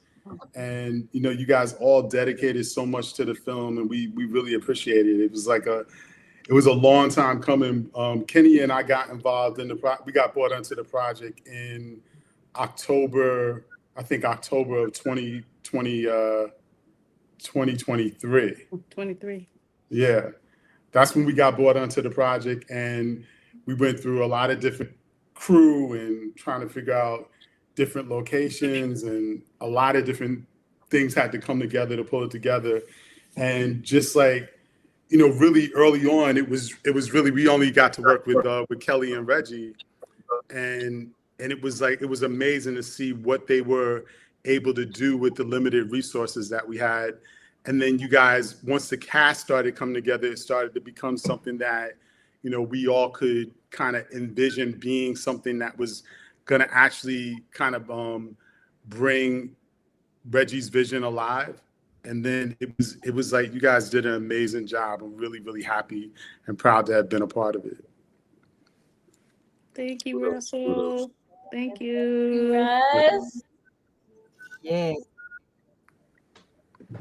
And, you guys all dedicated so much to the film, and we really appreciate it. It was a long time coming. Kenny and I got involved in we got brought onto the project in October of 2020, 2023. 23. Yeah. That's when we got brought onto the project, and we went through a lot of different crew and trying to figure out different locations, and a lot of different things had to come together to pull it together. And just like, really early on, it was really, we only got to work with Kelly and Reggie, and it was amazing to see what they were able to do with the limited resources that we had. And then you guys, once the cast started coming together, it started to become something that, we all could kind of envision being something that was going to actually kind of bring Reggie's vision alive. And then it was like you guys did an amazing job. I'm really, really happy and proud to have been a part of it. Thank you, Russell. Thank you. Yes. Yes.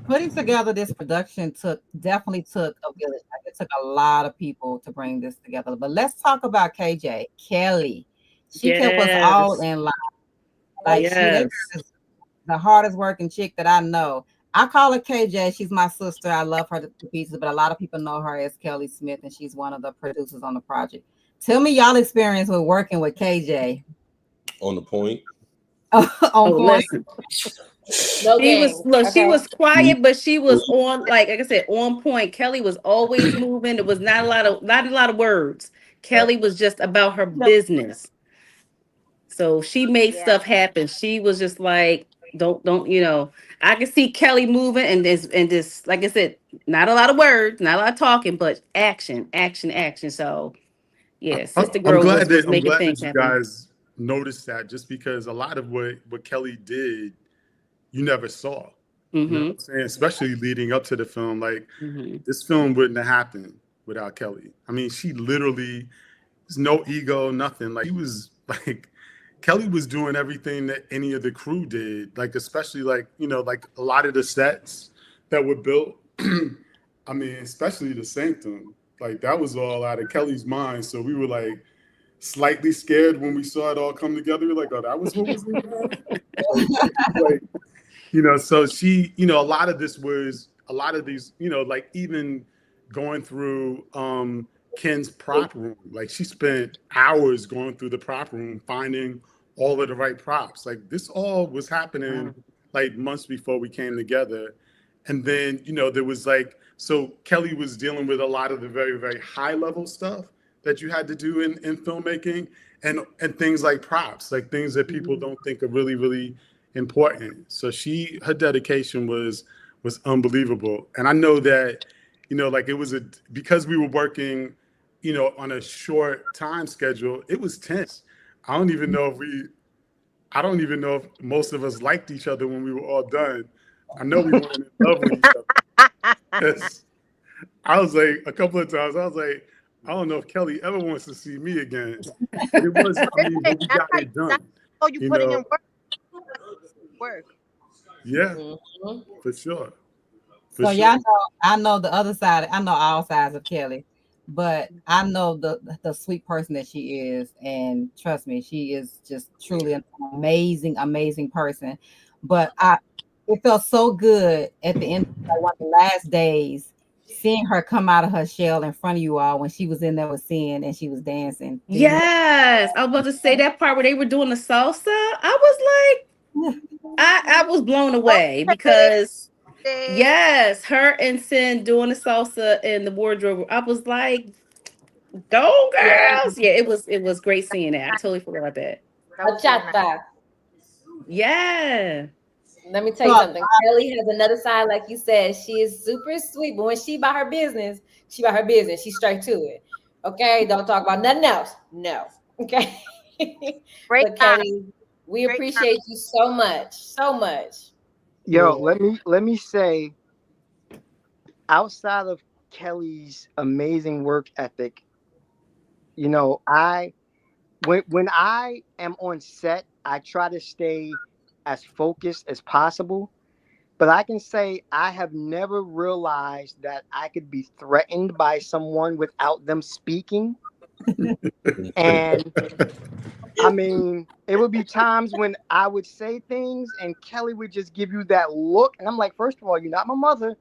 Putting together this production definitely took a village. It took a lot of people to bring this together. But let's talk about KJ, Kelly. She kept us all in line. Like she is the hardest working chick that I know. I call her KJ. She's my sister. I love her to pieces, but a lot of people know her as Kelly Smith, and she's one of the producers on the project. Tell me y'all experience with working with KJ. On the point. On point. She was quiet, but she was on, like I said, on point. Kelly was always moving. There was not a lot of words. Kelly was just about her business. So she made stuff happen. She was just like, don't, I can see Kelly moving and this, like I said, not a lot of words, not a lot of talking, but action. So Yeah, Sister I'm Girl glad was that making things you happen. guys noticed that, just because a lot of what Kelly did, you never saw. You know what I'm saying? Especially leading up to the film. Like, this film wouldn't have happened without Kelly. I mean, she literally, there's no ego, nothing. Like, he was like, Kelly was doing everything that any of the crew did. Like, especially like, you know, like a lot of the sets that were built. I mean, especially the Sanctum. Like, that was all out of Kelly's mind. So we were like slightly scared when we saw it all come together. We were like, oh, that was what was in there? Like, you know, so she, you know, a lot of these, you know, like even going through Ken's prop room, like she spent hours going through the prop room, finding all of the right props. Like, this all was happening like months before we came together. And then, you know, there was like, so Kelly was dealing with a lot of the very, very high level stuff that you had to do in filmmaking, and things like props, like things that people don't think are really, really important. So her dedication was unbelievable. And I know that, you know, like, it was because we were working, you know, on a short time schedule, it was tense. I don't even know if most of us liked each other when we were all done. I know we weren't in love with each other. I was like, a couple of times, I was like, I don't know if Kelly ever wants to see me again. But it was, I mean, but we got it done. Oh, you putting in work. Yeah, for sure. So y'all know, I know the other side. I know all sides of Kelly, but I know the sweet person that she is, and trust me, she is just truly an amazing, amazing person. But it felt so good at the end, like one of the last days, seeing her come out of her shell in front of you all when she was in there with Sin and she was dancing. Yes, I was about to say that part where they were doing the salsa. I was like, I was blown away because yes, her and Sin doing the salsa in the wardrobe. I was like, go girls. Yeah, it was great seeing that. I totally forgot about that. Bachata. Yeah. Let me tell you something. Kelly has another side, like you said. She is super sweet, but when she about her business, she about her business. She straight to it. Okay, don't talk about nothing else. No. Okay. But Kelly, we appreciate you so much, so much. Yo, let me say, outside of Kelly's amazing work ethic, you know, when I am on set, I try to stay as focused as possible. But I can say I have never realized that I could be threatened by someone without them speaking. And I mean, it would be times when I would say things and Kelly would just give you that look. And I'm like, first of all, you're not my mother,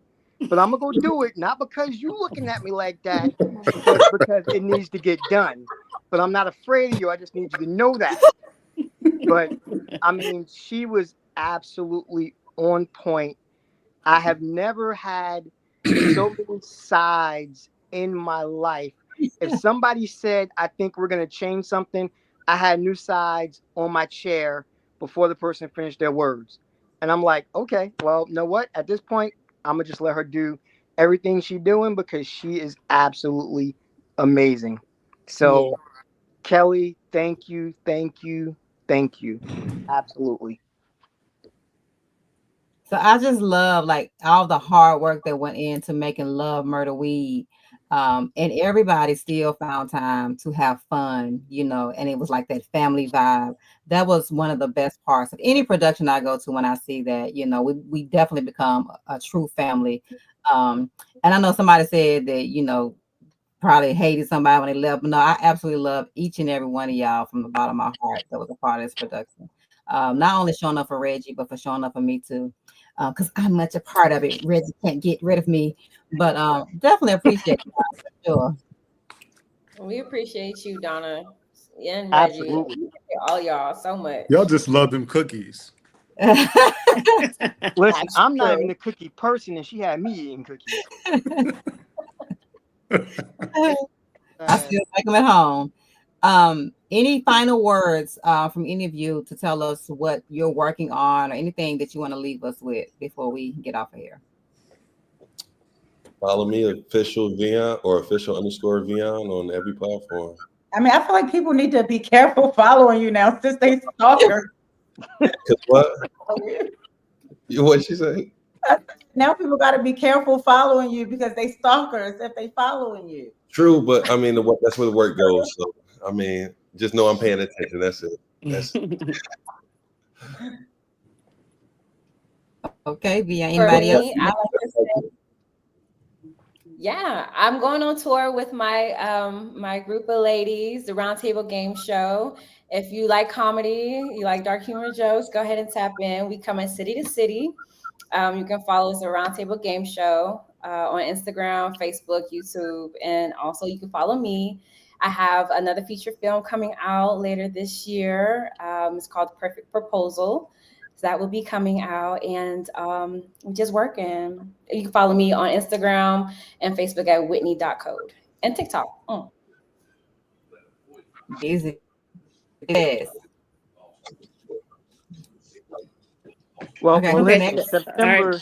but I'm going to go do it. Not because you looking at me like that, but because it needs to get done. But I'm not afraid of you. I just need you to know that. But I mean, she was absolutely on point. I have never had so many sides in my life. If somebody said, I think we're going to change something, I had new sides on my chair before the person finished their words. And I'm like, okay, well, you know what? At this point, I'm going to just let her do everything she's doing because she is absolutely amazing. So, Kelly, thank you, thank you, thank you. Absolutely. So I just love like all the hard work that went into making Love Murder Weed. And everybody still found time to have fun, you know, and it was like that family vibe. That was one of the best parts of any production I go to when I see that, you know, we definitely become a true family. And I know somebody said that, you know, probably hated somebody when they left. But no, I absolutely love each and every one of y'all from the bottom of my heart that was a part of this production. Not only showing up for Reggie, but for showing up for me too. Because I'm much a part of it. Reggie can't get rid of me. But definitely appreciate it for sure. We appreciate you, Donna and Reggie. Absolutely. We appreciate all y'all so much. Y'all just love them cookies. Listen, I'm not even a cookie person, and she had me eating cookies. I still make them at home. Any final words from any of you to tell us what you're working on or anything that you want to leave us with before we get off of here? Follow me, official Vion or official _ Vion on every platform. I mean, I feel like people need to be careful following you now since they stalker. Cause what? What she say? Now people got to be careful following you because they stalkers if they following you. True, but I mean, that's where the work goes. So I mean, just know I'm paying attention. That's it. That's Okay, Via. For Anybody else? me, I like to say, yeah, I'm going on tour with my group of ladies, the Roundtable Game Show. If you like comedy, you like dark humor jokes, go ahead and tap in. We come in city to city. You can follow us at Roundtable Game Show on Instagram, Facebook, YouTube, and also you can follow me. I have another feature film coming out later this year. It's called Perfect Proposal. So that will be coming out, and we're just working. You can follow me on Instagram and Facebook at Whitney.code and TikTok. Busy. Yes. Well, Okay, well, who's listen, next? September,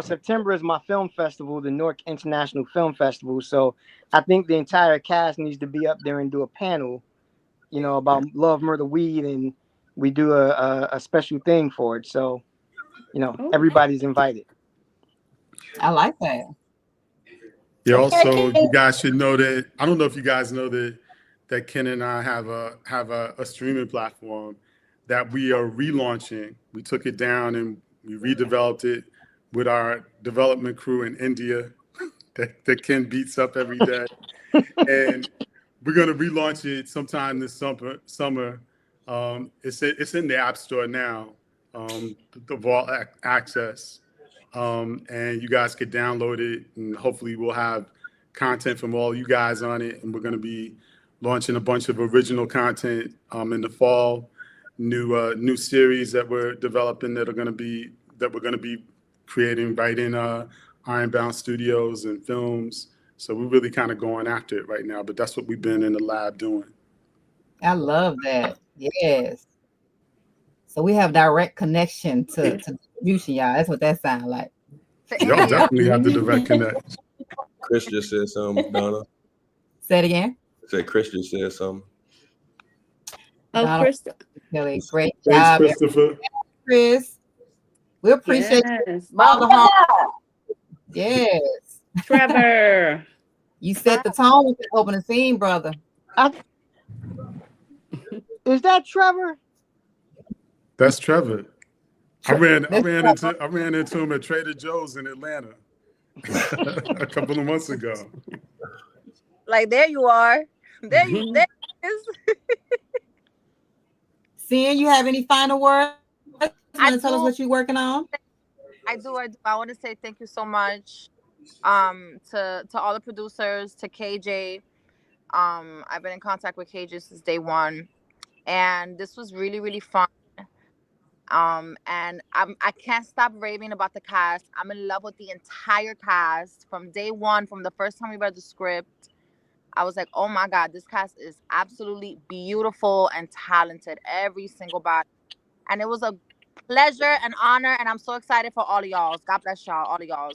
September is my film festival, the Newark International Film Festival. So I think the entire cast needs to be up there and do a panel, about love, murder, weed, and we do a special thing for it. So, everybody's invited. I like that. Yeah. Also, you guys should know that. I don't know if you guys know that Ken and I have a streaming platform that we are relaunching. We took it down and we redeveloped it with our development crew in India that Ken beats up every day, and we're gonna relaunch it sometime this summer. It's in the App Store now, the Vault Access, and you guys could download it, and hopefully we'll have content from all you guys on it, and we're gonna be launching a bunch of original content in the fall. New series that we're developing that we're gonna be creating right in Ironbound Studios and Films. So we're really kind of going after it right now, but that's what we've been in the lab doing. I love that. Yes. So we have direct connection to distribution, y'all. That's what that sounds like. Y'all definitely have the direct connect. Chris just said something, Donna. Say it again. Said Chris just said something. Oh, Chris. Really great Thanks, job, Christopher. Chris. We appreciate Yes. all the hard. Yes. Trevor. You set the tone with the opening scene, brother. Is that Trevor? That's Trevor. I ran into him at Trader Joe's in Atlanta a couple of months ago. Like, there you are. There is. Seeing you have any final words? You want to tell us what you're working on? I do. I want to say thank you so much to all the producers, to KJ. I've been in contact with KJ since day one, and this was really, really fun. And I can't stop raving about the cast. I'm in love with the entire cast from day one, from the first time we read the script. I was like, oh my God, this cast is absolutely beautiful and talented, every single body. And it was a pleasure and honor, and I'm so excited for all of y'all. God bless y'all, all of y'all.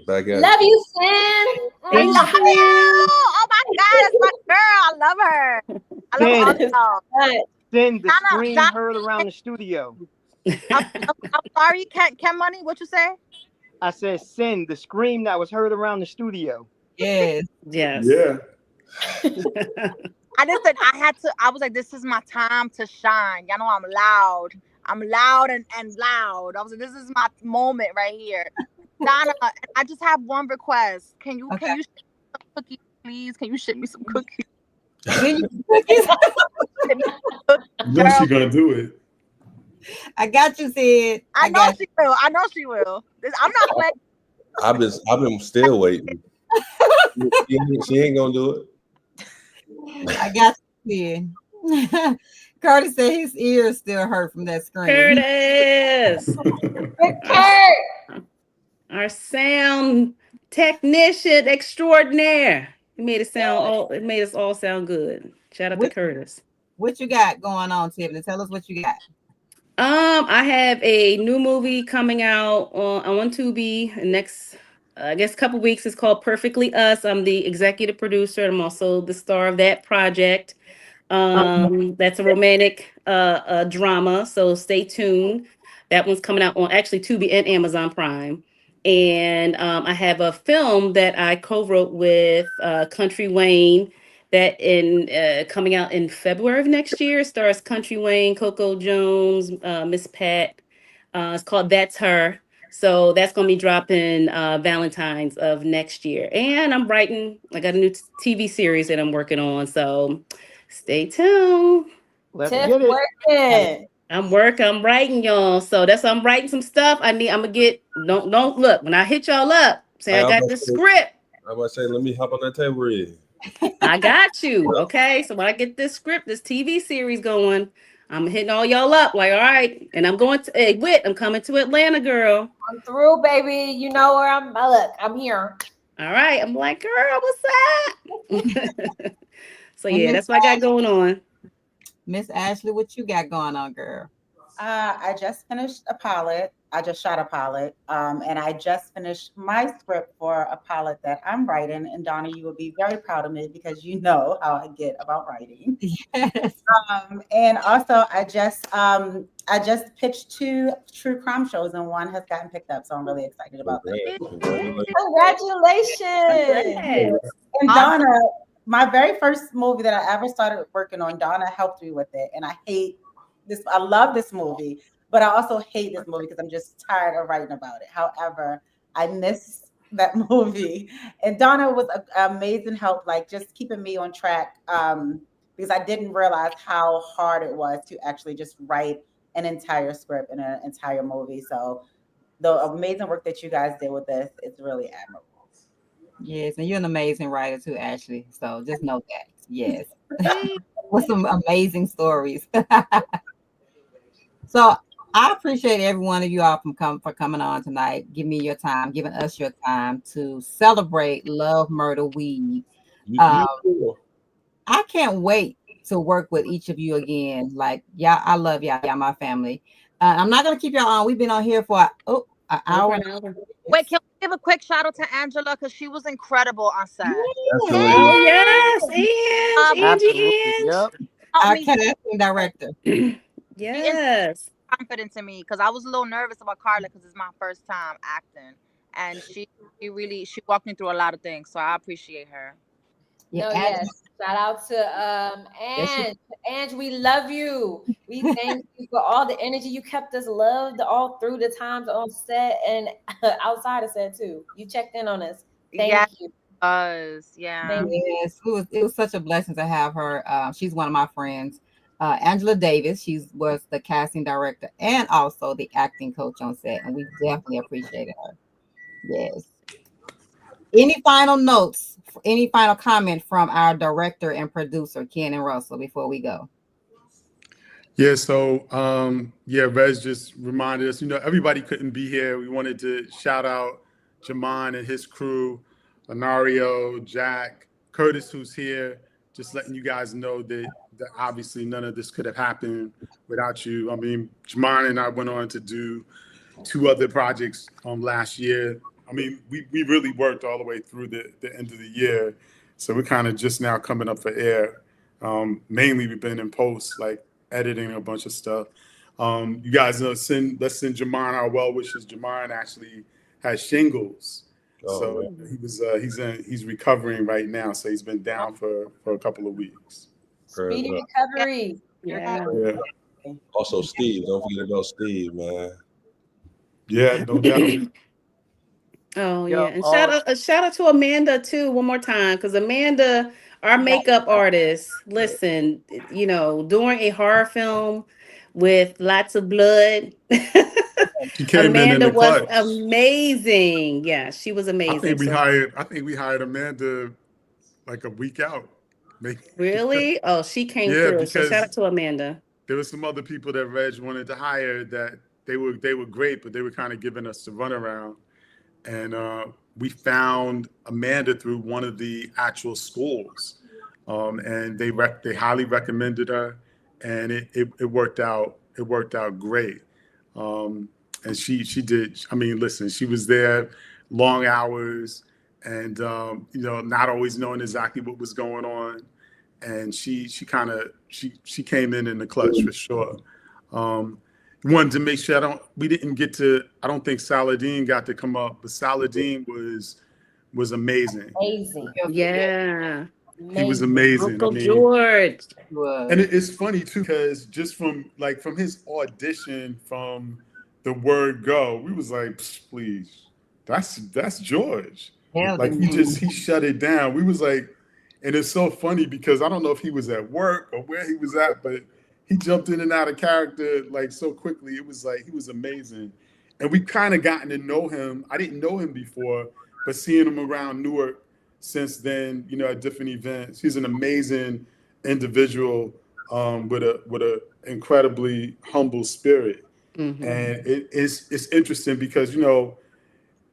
Back at Love you, Sin. I love you. Oh my God, that's my girl. I love her. I love all of y'all. Then the Donna, scream Donna, heard around the studio. I'm sorry, Ken Money, what you say? I said, "Sin the scream that was heard around the studio." Yes. Yes. Yeah. I just said I was like, this is my time to shine. Y'all know I'm loud. I'm loud and loud. I was like, this is my moment right here. Donna, I just have one request. Can you ship me some cookies, please? Can you ship me some cookies? Cookies? You know she's gonna do it. I got you, Sid. I know she will. I know she will. I'm not playing. I've been still waiting. She ain't gonna do it. I got you, Sid. Curtis said his ears still hurt from that scream. Curtis. Our sound technician extraordinaire. He made it sound it made us all sound good. Shout out to Curtis. What you got going on, Tiffany? Tell us what you got. I have a new movie coming out on Tubi next I guess a couple weeks. It's called Perfectly Us. I'm the executive producer. I'm also the star of that project. That's a romantic drama, so stay tuned. That one's coming out on actually Tubi and Amazon Prime. And I have a film that I co-wrote with Country Wayne that in coming out in February of next year. It stars Country Wayne, Coco Jones, Miss Pat. It's called That's Her. So that's gonna be dropping Valentine's of next year. And I'm writing, I got a new TV series that I'm working on. So stay tuned. Let's Tiff get it. working. I'm writing, y'all. So that's I'm writing some stuff. I'm gonna get don't look when I hit y'all up, say Hey, I got this script. I'm about to say, let me hop on that table read. I got you. Okay. So when I get this script, this TV series going, I'm hitting all y'all up. Like, all right. And I'm going to hey, Wit, I'm coming to Atlanta, girl. I'm through, baby. You know where I'm. Look, I'm here. All right. I'm like, girl, what's up? So And yeah, Miss that's what I got going on. Miss Ashley, what you got going on, girl? I just finished a pilot. I just shot a pilot, and I just finished my script for a pilot that I'm writing. And Donna, you will be very proud of me because you know how I get about writing. Yes. And also, I just pitched 2 true crime shows, and one has gotten picked up, so I'm really excited about that. Congratulations. And Donna, my very first movie that I ever started working on, Donna helped me with it, and I hate this. I love this movie, but I also hate this movie because I'm just tired of writing about it. However, I miss that movie, and Donna was an amazing help, like just keeping me on track. Because I didn't realize how hard it was to actually just write an entire script and an entire movie. So the amazing work that you guys did with this is really admirable. Yes, and you're an amazing writer too, Ashley. So just know that. Yes. With some amazing stories. So I appreciate every one of you all for coming on tonight. Give me your time, giving us your time to celebrate Love, Murder, Weed. I can't wait to work with each of you again. Like, y'all, I love y'all. Y'all my family. I'm not gonna keep y'all on. We've been on here for an hour. Wait, can we give a quick shout out to Angela because she was incredible on set. Oh yes, Angie. Yep. Our casting director. Yes. Confidence in me because I was a little nervous about Carla because it's my first time acting, and she walked me through a lot of things, so I appreciate her. No, yes. Shout out to Ange. Ange, we love you. We thank you for all the energy you kept us loved all through the times on set and outside of set too. You checked in on us. Thank you. Yeah. Yes, it was such a blessing to have her. She's one of my friends. Angela Davis, she was the casting director and also the acting coach on set, and we definitely appreciated her. Yes. Any final notes, any final comment from our director and producer, Ken and Russell, before we go? Yeah, so Rez just reminded us, everybody couldn't be here. We wanted to shout out Jamon and his crew, Lenario, Jack, Curtis, who's here, just letting you guys know that obviously none of this could have happened without you. I mean, Jamon and I went on to do 2 other projects last year. I mean, we really worked all the way through the end of the year. So we're kind of just now coming up for air. Mainly we've been in post, like editing a bunch of stuff. You guys know, let's send Jamon our well wishes. Jamon actually has shingles. So he's recovering right now. So he's been down for a couple of weeks. Speedy recovery. Yeah. Also, Steve. Don't forget about Steve, man. Yeah, no doubt. Oh yeah, and shout out to Amanda too one more time because Amanda, our makeup artist. Listen, during a horror film with lots of blood, She came Amanda in the was clutch. amazing. Yeah, she was amazing. I think we hired Amanda like a week out. Really? Oh, she came through. So shout out to Amanda. There were some other people that Reg wanted to hire that they were great, but they were kind of giving us the runaround. And we found Amanda through one of the actual schools, and they highly recommended her, and it worked out. It worked out great. And she did. I mean, listen, she was there long hours, and you know, not always knowing exactly what was going on. And she came in the clutch for sure. Wanted to make sure I don't think Saladin got to come up, but Saladin was amazing. Amazing. Yeah. He was amazing. Uncle George. And it's funny too, because just from his audition, from the word go, we was like, please, that's George. Like he shut it down. We was like, and it's so funny because I don't know if he was at work or where he was at, but he jumped in and out of character like so quickly. It was like he was amazing. And we kind of gotten to know him. I didn't know him before, but seeing him around Newark since then, you know, at different events, he's an amazing individual with a incredibly humble spirit. Mm-hmm. And it's interesting because, you know,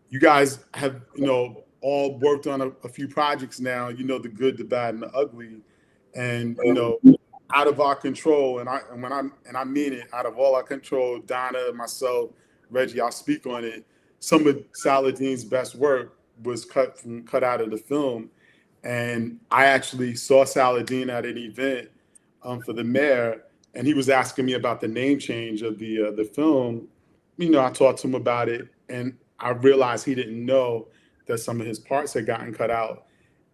you guys have, you know, all worked on a few projects now, you know, the good, the bad, and the ugly. And, you know, out of our control, and I mean it, out of all our control, Donna, myself, Reggie, I'll speak on it. Some of Saladin's best work was cut out of the film. And I actually saw Saladin at an event for the mayor, and he was asking me about the name change of the film. You know, I talked to him about it, and I realized he didn't know that some of his parts had gotten cut out.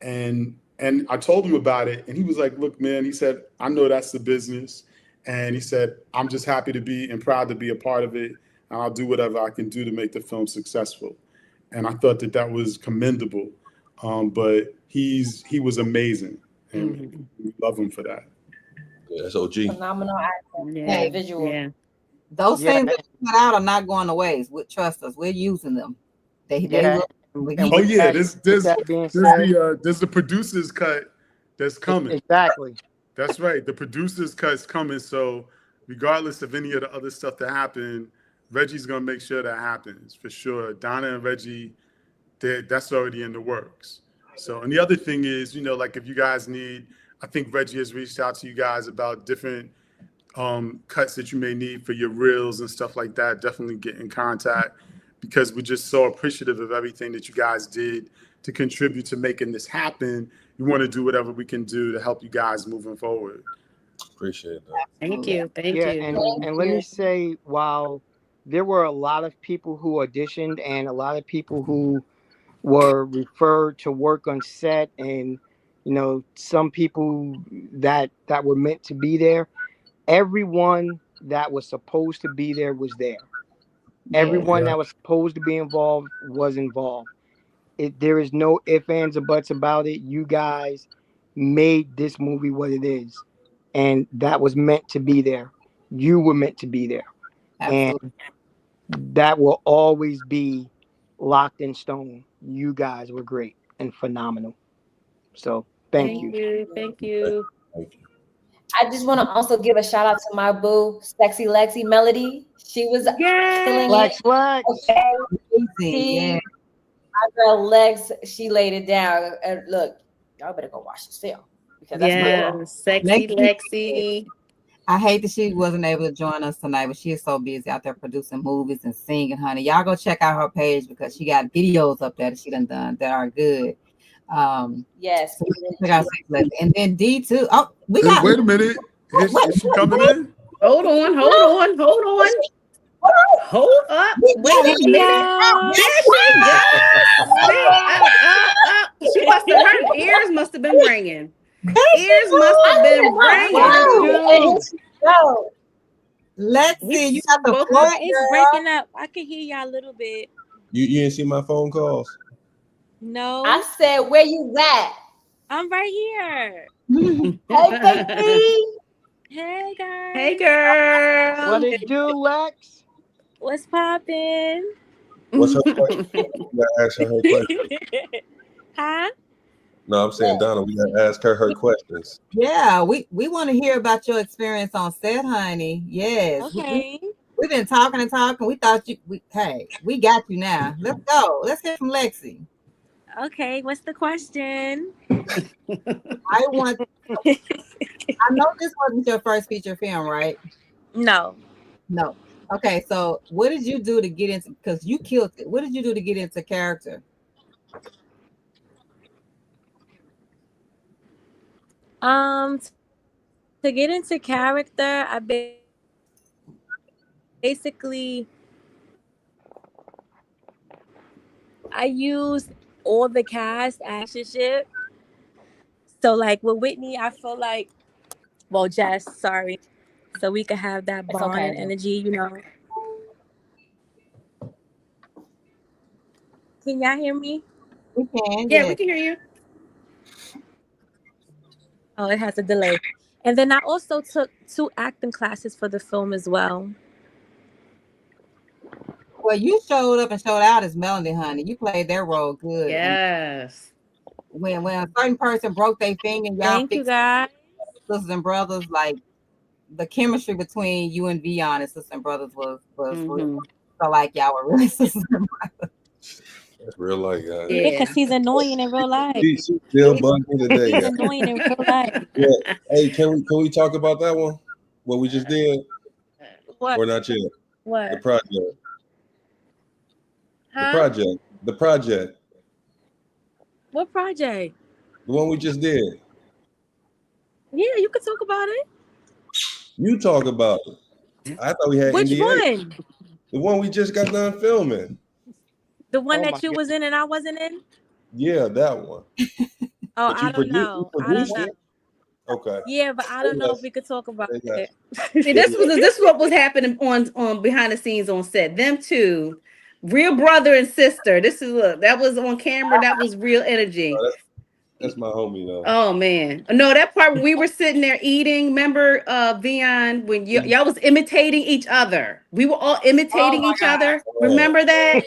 And I told him about it, and he was like, look, man, he said, I know that's the business. And he said, I'm just happy to be and proud to be a part of it. And I'll do whatever I can do to make the film successful. And I thought that was commendable. But he was amazing, and we love him for that. Yeah, that's OG. Phenomenal actor. Yeah. Individual. Yeah. Those things that we cut out are not going to waste. Trust us, we're using them. They will. Oh yeah, there's the producer's cut that's coming. Exactly. That's right. The producer's cut's coming. So regardless of any of the other stuff that happened, Reggie's gonna make sure that happens for sure. Donna and Reggie, that's already in the works. So, and the other thing is, you know, like if you guys need, I think Reggie has reached out to you guys about different cuts that you may need for your reels and stuff like that. Definitely get in contact, because we're just so appreciative of everything that you guys did to contribute to making this happen. We want to do whatever we can do to help you guys moving forward. Appreciate that. Thank you. Thank you. And let me say, while there were a lot of people who auditioned and a lot of people who were referred to work on set, and you know, some people that were meant to be there, everyone that was supposed to be there was there. Everyone that was supposed to be involved was involved. There is no ifs, ands, or buts about it. You guys made this movie what it is, and that was meant to be there. You were meant to be there. Absolutely. And that will always be locked in stone. You guys were great and phenomenal. So thank you. Thank you. I just want to also give a shout out to my boo, Sexy Lexi Melody. She was killing it. Okay. My girl Lex, she laid it down. And look, y'all better go watch this film, because that's my girl. Sexy Lexi. I hate that she wasn't able to join us tonight, but she is so busy out there producing movies and singing, honey. Y'all go check out her page, because she got videos up there that she done that are good. Yes. So and then D2. Oh, we got. Wait a minute. Is she coming in? Hold on. Hold up. Wait a minute. She must have, her ears must have been ringing. Let's see. You got the floor. It's breaking up. I can hear y'all a little bit. You didn't see my phone calls? No. I said, where you at? I'm right here. Hey, baby. Hey, guys. Hey, girl. What it do, Lex? What's poppin'? What's her question? We gotta ask her question. Huh? No, I'm saying, Donna, we gotta ask her questions. Yeah, we want to hear about your experience on set, honey. Yes. Okay. We've been talking. We thought we got you now. Let's go. Let's hear from Lexi. Okay, what's the question? I know this wasn't your first feature film, right? No. Okay, so what did you do to get into? Because you killed it. What did you do to get into character? To get into character, I basically I used all the cast relationship. So like with Whitney, I feel like, well, Jess, sorry, so we could have that It's bond okay. and energy, you know. Can y'all hear me? We can, Yeah, we yes. can hear you. Oh, it has a delay. And then I also took 2 acting classes for the film as well. Well, you showed up and showed out as Melanie, honey. You played their role good. And Yes. when a certain person broke their finger, and y'all Thank you, fixed guys. sisters and brothers, like the chemistry between you and Vion and sisters and brothers was real. So like y'all were really sisters and brothers. That's real life, guys. Yeah, because he's annoying in real life. She still bugging me today, He's guys. annoying in real life. Yeah. Hey, can we talk about that one? What we just did, What? or not yet? What? The project. The Huh? project. The project. What project? The one we just did. Yeah, you could talk about it. You talk about it. I thought we had Which NDA. one? The one we just got done filming. The one Oh my that you was in and I wasn't in? Yeah, that one. Oh, But you I don't you know. I don't produced know. it? Okay. Yeah, but I don't know if we could talk about it. See, this is what was happening on behind the scenes on set. Them two, real brother and sister. This is look that was on camera. That was real energy. That's my homie though. Oh man, no, that part when we were sitting there eating. Remember, Vion, when y'all was imitating each other. We were all imitating each other. Remember that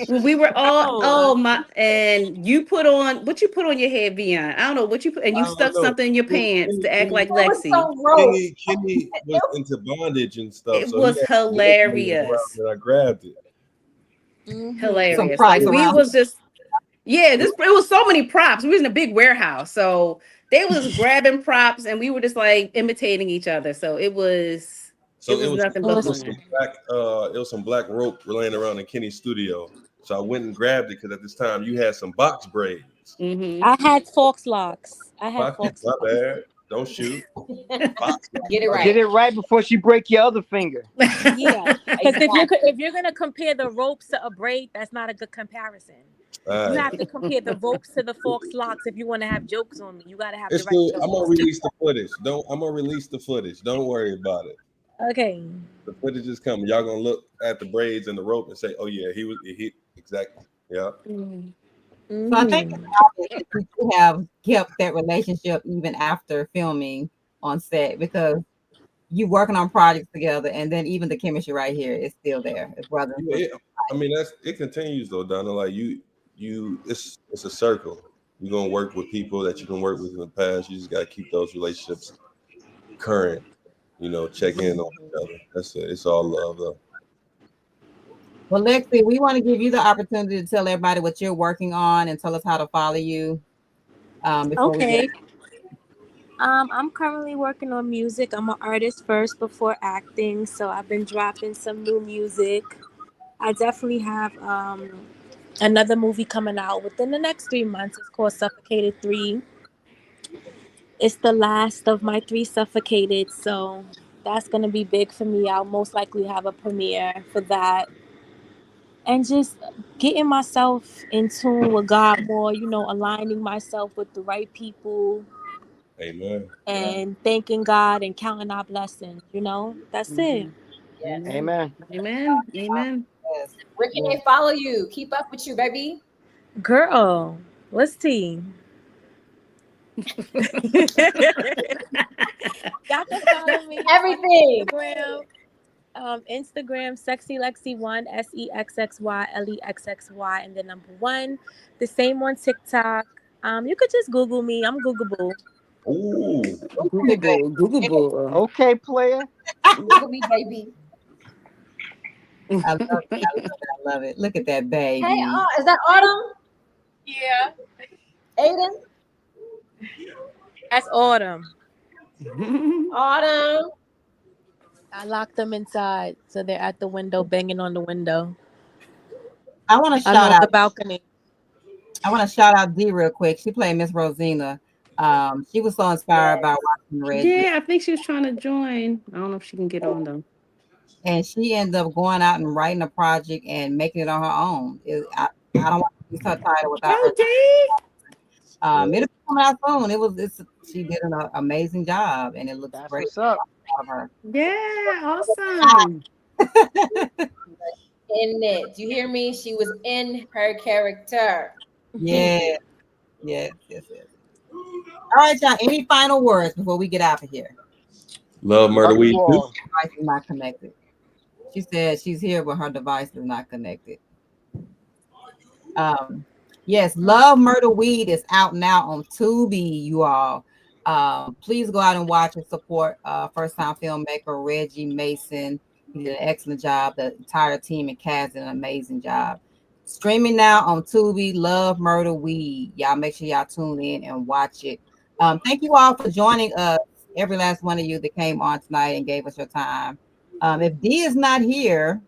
when we were all my and you put on what you put on your head, Vion. I don't know what you put, and I you don't stuck know. something in your pants to act like It was Lexi. so gross. Kenny was into bondage and stuff. It So he was had hilarious. and I grabbed it. Hilarious. Like we was just it was so many props. We was in a big warehouse. So they was grabbing props and we were just like imitating each other. So it was nothing but some fun. black rope laying around in Kenny's studio. So I went and grabbed it because at this time you had some box braids. I had Fox locks. My bad. Don't shoot. Get it right. Get it right before she break your other finger. Yeah, because if you're gonna compare the ropes to a braid, that's not a good comparison. You have to compare the ropes to the Fox locks if you want to have jokes on me. You gotta have It's the right. cool. I'm gonna release the footage. I'm gonna release the footage. Don't worry about it. Okay. The footage is coming. Y'all gonna look at the braids and the rope and say, "Oh yeah, he exactly." Yeah. So I think it's obvious that you two have kept that relationship even after filming on set because you working on projects together, and then even the chemistry right here is still there. It's brother and sister. I mean, it continues though, Donna. Like it's a circle. You're gonna work with people that you can work with in the past. You just gotta keep those relationships current. You know, check in on each other. That's it. It's all love though. Well, Lexi, we want to give you the opportunity to tell everybody what you're working on and tell us how to follow you. Okay. I'm currently working on music. I'm an artist first before acting, so I've been dropping some new music. I definitely have another movie coming out within the next 3 months. It's called Suffocated 3. It's the last of my 3 Suffocated, so that's gonna be big for me. I'll most likely have a premiere for that. And just getting myself in tune with God more, aligning myself with the right people. Amen. And thanking God and counting our blessings, that's it. Yes. Amen. Amen. Amen. Yes. Where can they follow you? Keep up with you, baby. Girl, what's tea? Y'all can follow me Everything. Instagram Sexy Lexi 1 SEXXYLEXXY and the number 1. The same on TikTok. You could just Google me. I'm Googleable. Ooh. Googleable. Okay, player. Google me, baby. I love it. I love it. Look at that baby. Hey, is that Autumn? Yeah. Aiden? That's Autumn. Autumn. I locked them inside, so they're at the window, banging on the window. I want to I'm shout on the out. balcony. I want to shout out D real quick. She played Miss Rosina. She was so inspired by watching Reggie, Yeah, I think she was trying to join. I don't know if she can get on though. and she ended up going out and writing a project and making it on her own. I don't want to use her title without her. It'll be coming out soon. She did an amazing job, and it looks That's great. what's up. Of her. Yeah, awesome. In it. Do you hear me? She was in her character. Yeah. Yes. All right, y'all. Any final words before we get out of here? Love Murder Love you Weed too. all. Device is not connected. She said she's here, but her device is not connected. Yes, Love Murder Weed is out now on Tubi, you all. Please go out and watch and support first-time filmmaker Reggie Mason. He did an excellent job. The entire team and cast did an amazing job. Streaming now on Tubi, Love Murder Weed. Y'all make sure y'all tune in and watch it. Thank you all for joining us, every last one of you that came on tonight and gave us your time. If D is not here,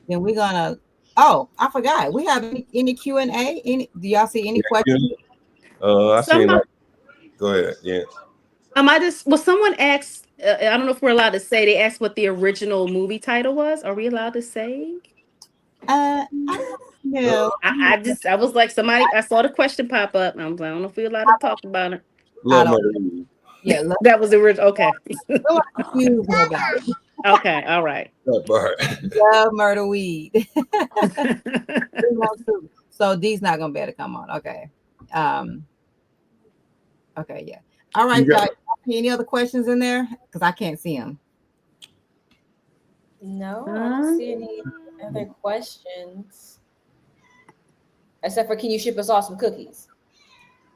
then we're gonna. Oh, I forgot. We have any Q&A? Do y'all see any questions? I seen that. Go ahead. Yeah. Someone asked. I don't know if we're allowed to say. They asked what the original movie title was. Are we allowed to say? No. I was like somebody. I saw the question pop up. And I was like, I don't know if we're allowed to talk about it. Love Murder Weed. Yeah, that was the original. Okay. Confuse nobody. Okay. All right. That part. Love Murder Weed. So D's not gonna be able to come on. Okay. Okay. Yeah. All right, y'all. Any other questions in there? Because I can't see them. No, I don't see any other questions. Except for, can you ship us all some cookies?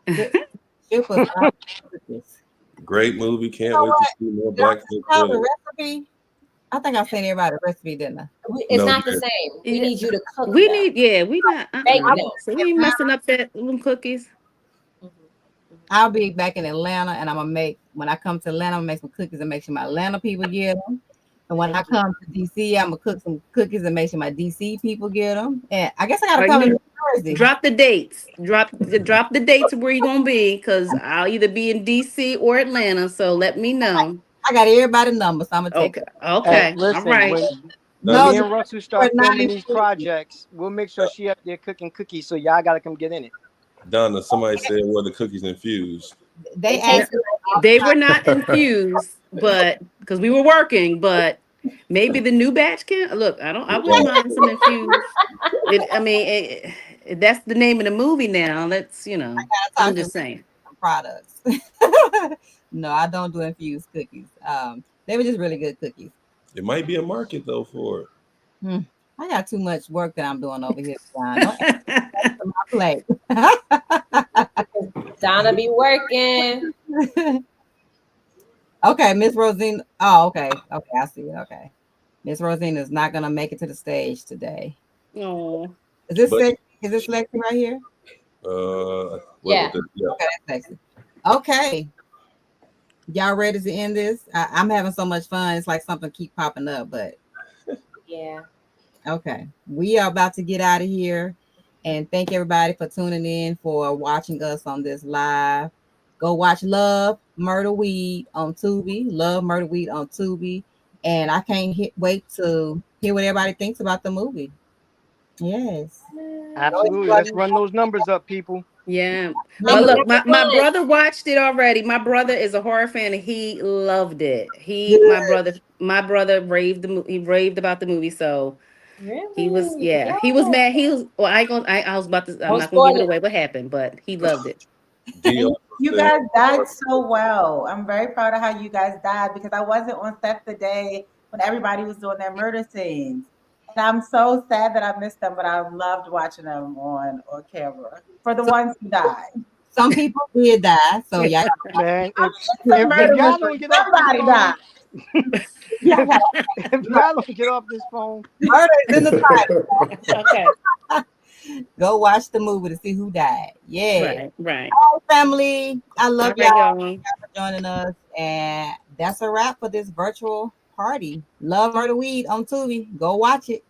Ship us all some cookies. Great movie. Can't wait to see more Black Tell the recipe. I think I sent everybody the recipe, didn't I? It's not the same. We need you to cook. We them. need. We not. Bake them. So we ain't messing up them cookies. I'll be back in Atlanta, and I'm gonna make. When I come to Atlanta, I'm gonna make some cookies and make sure my Atlanta people get them. And when I come to DC, I'm gonna cook some cookies and make sure my DC people get them. And I guess I gotta come in New Jersey. Drop the dates. Drop the dates of where you're gonna be, because I'll either be in DC or Atlanta. So let me know. I got everybody's number, so I'm gonna take it. Okay. Listen, All right. When me and Russell start filming these projects, we'll make sure she up there cooking cookies. So y'all gotta come get in it. Donna, somebody said, "Were the cookies infused?" They asked. They were not infused, but because we were working, but maybe the new batch can look. I wouldn't mind some infused. That's the name of the movie now. Let's I'm just saying. Products. No, I don't do infused cookies. They were just really good cookies. It might be a market though for it. I got too much work that I'm doing over here, John. Don't add to my plate. Donna be working. Okay, Miss Rosina. Oh, okay. Okay, I see it. Okay. Miss Rosina is not gonna make it to the stage today. No. Is this Lexi? Is this Lexi right here? Yeah. Okay, that's Lexi. Okay. Y'all ready to end this? I'm having so much fun. It's like something keep popping up, but yeah. Okay. We are about to get out of here. And thank everybody for tuning in, for watching us on this live. Go watch Love Murder Weed on Tubi. Love Murder Weed on Tubi. And I can't wait to hear what everybody thinks about the movie. Yes. Absolutely. Let's run those numbers up, people. Yeah. But look, my brother watched it already. My brother is a horror fan and he loved it. My brother raved about the movie. So really? He was mad. He was I was about to I'm not gonna give it away what happened, but he loved it. You guys died so well. I'm very proud of how you guys died, because I wasn't on set the day when everybody was doing their murder scenes. And I'm so sad that I missed them, but I loved watching them on camera for the ones who died. Some people did die, so yeah. Man, if y'all don't get off this phone, if y'all don't get off this phone, murder is in the title. Okay. Go watch the movie to see who died. Yeah. Right. All right, family. I love y'all. Y'all. Thank you for joining us. And that's a wrap for this virtual party. Love Murder Weed on Tubi. Go watch it.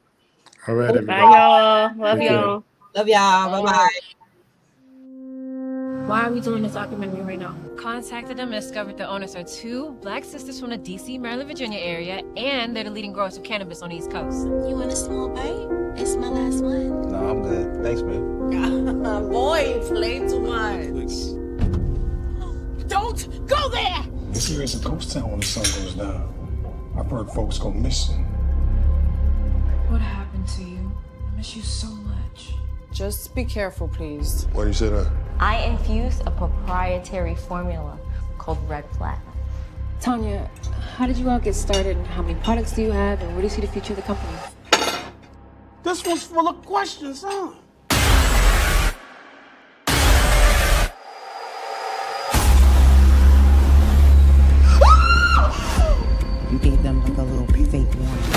All right, everybody. Bye, y'all. Love Take care. y'all. Love y'all. Bye-bye. Why are we doing this documentary right now? Contacted them and discovered the owners are two Black sisters from the DC, Maryland, Virginia area, and they're the leading growers of cannabis on the East Coast. You want a small bite? It's my last one. No, I'm good. Thanks, man. Boy, you play too much. Don't go there! This here is a ghost town when the sun goes down. I've heard folks go missing. What happened to you? I miss you so much. Just be careful, please. Why do you say that? I infused a proprietary formula called Red Flag. Tanya, how did you all get started? How many products do you have? And where do you see the future of the company? This one's full of questions, huh? You gave them like a little fake warning.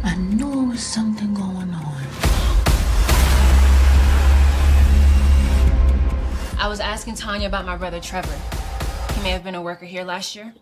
I knew there was something going on. I was asking Tanya about my brother Trevor. He may have been a worker here last year.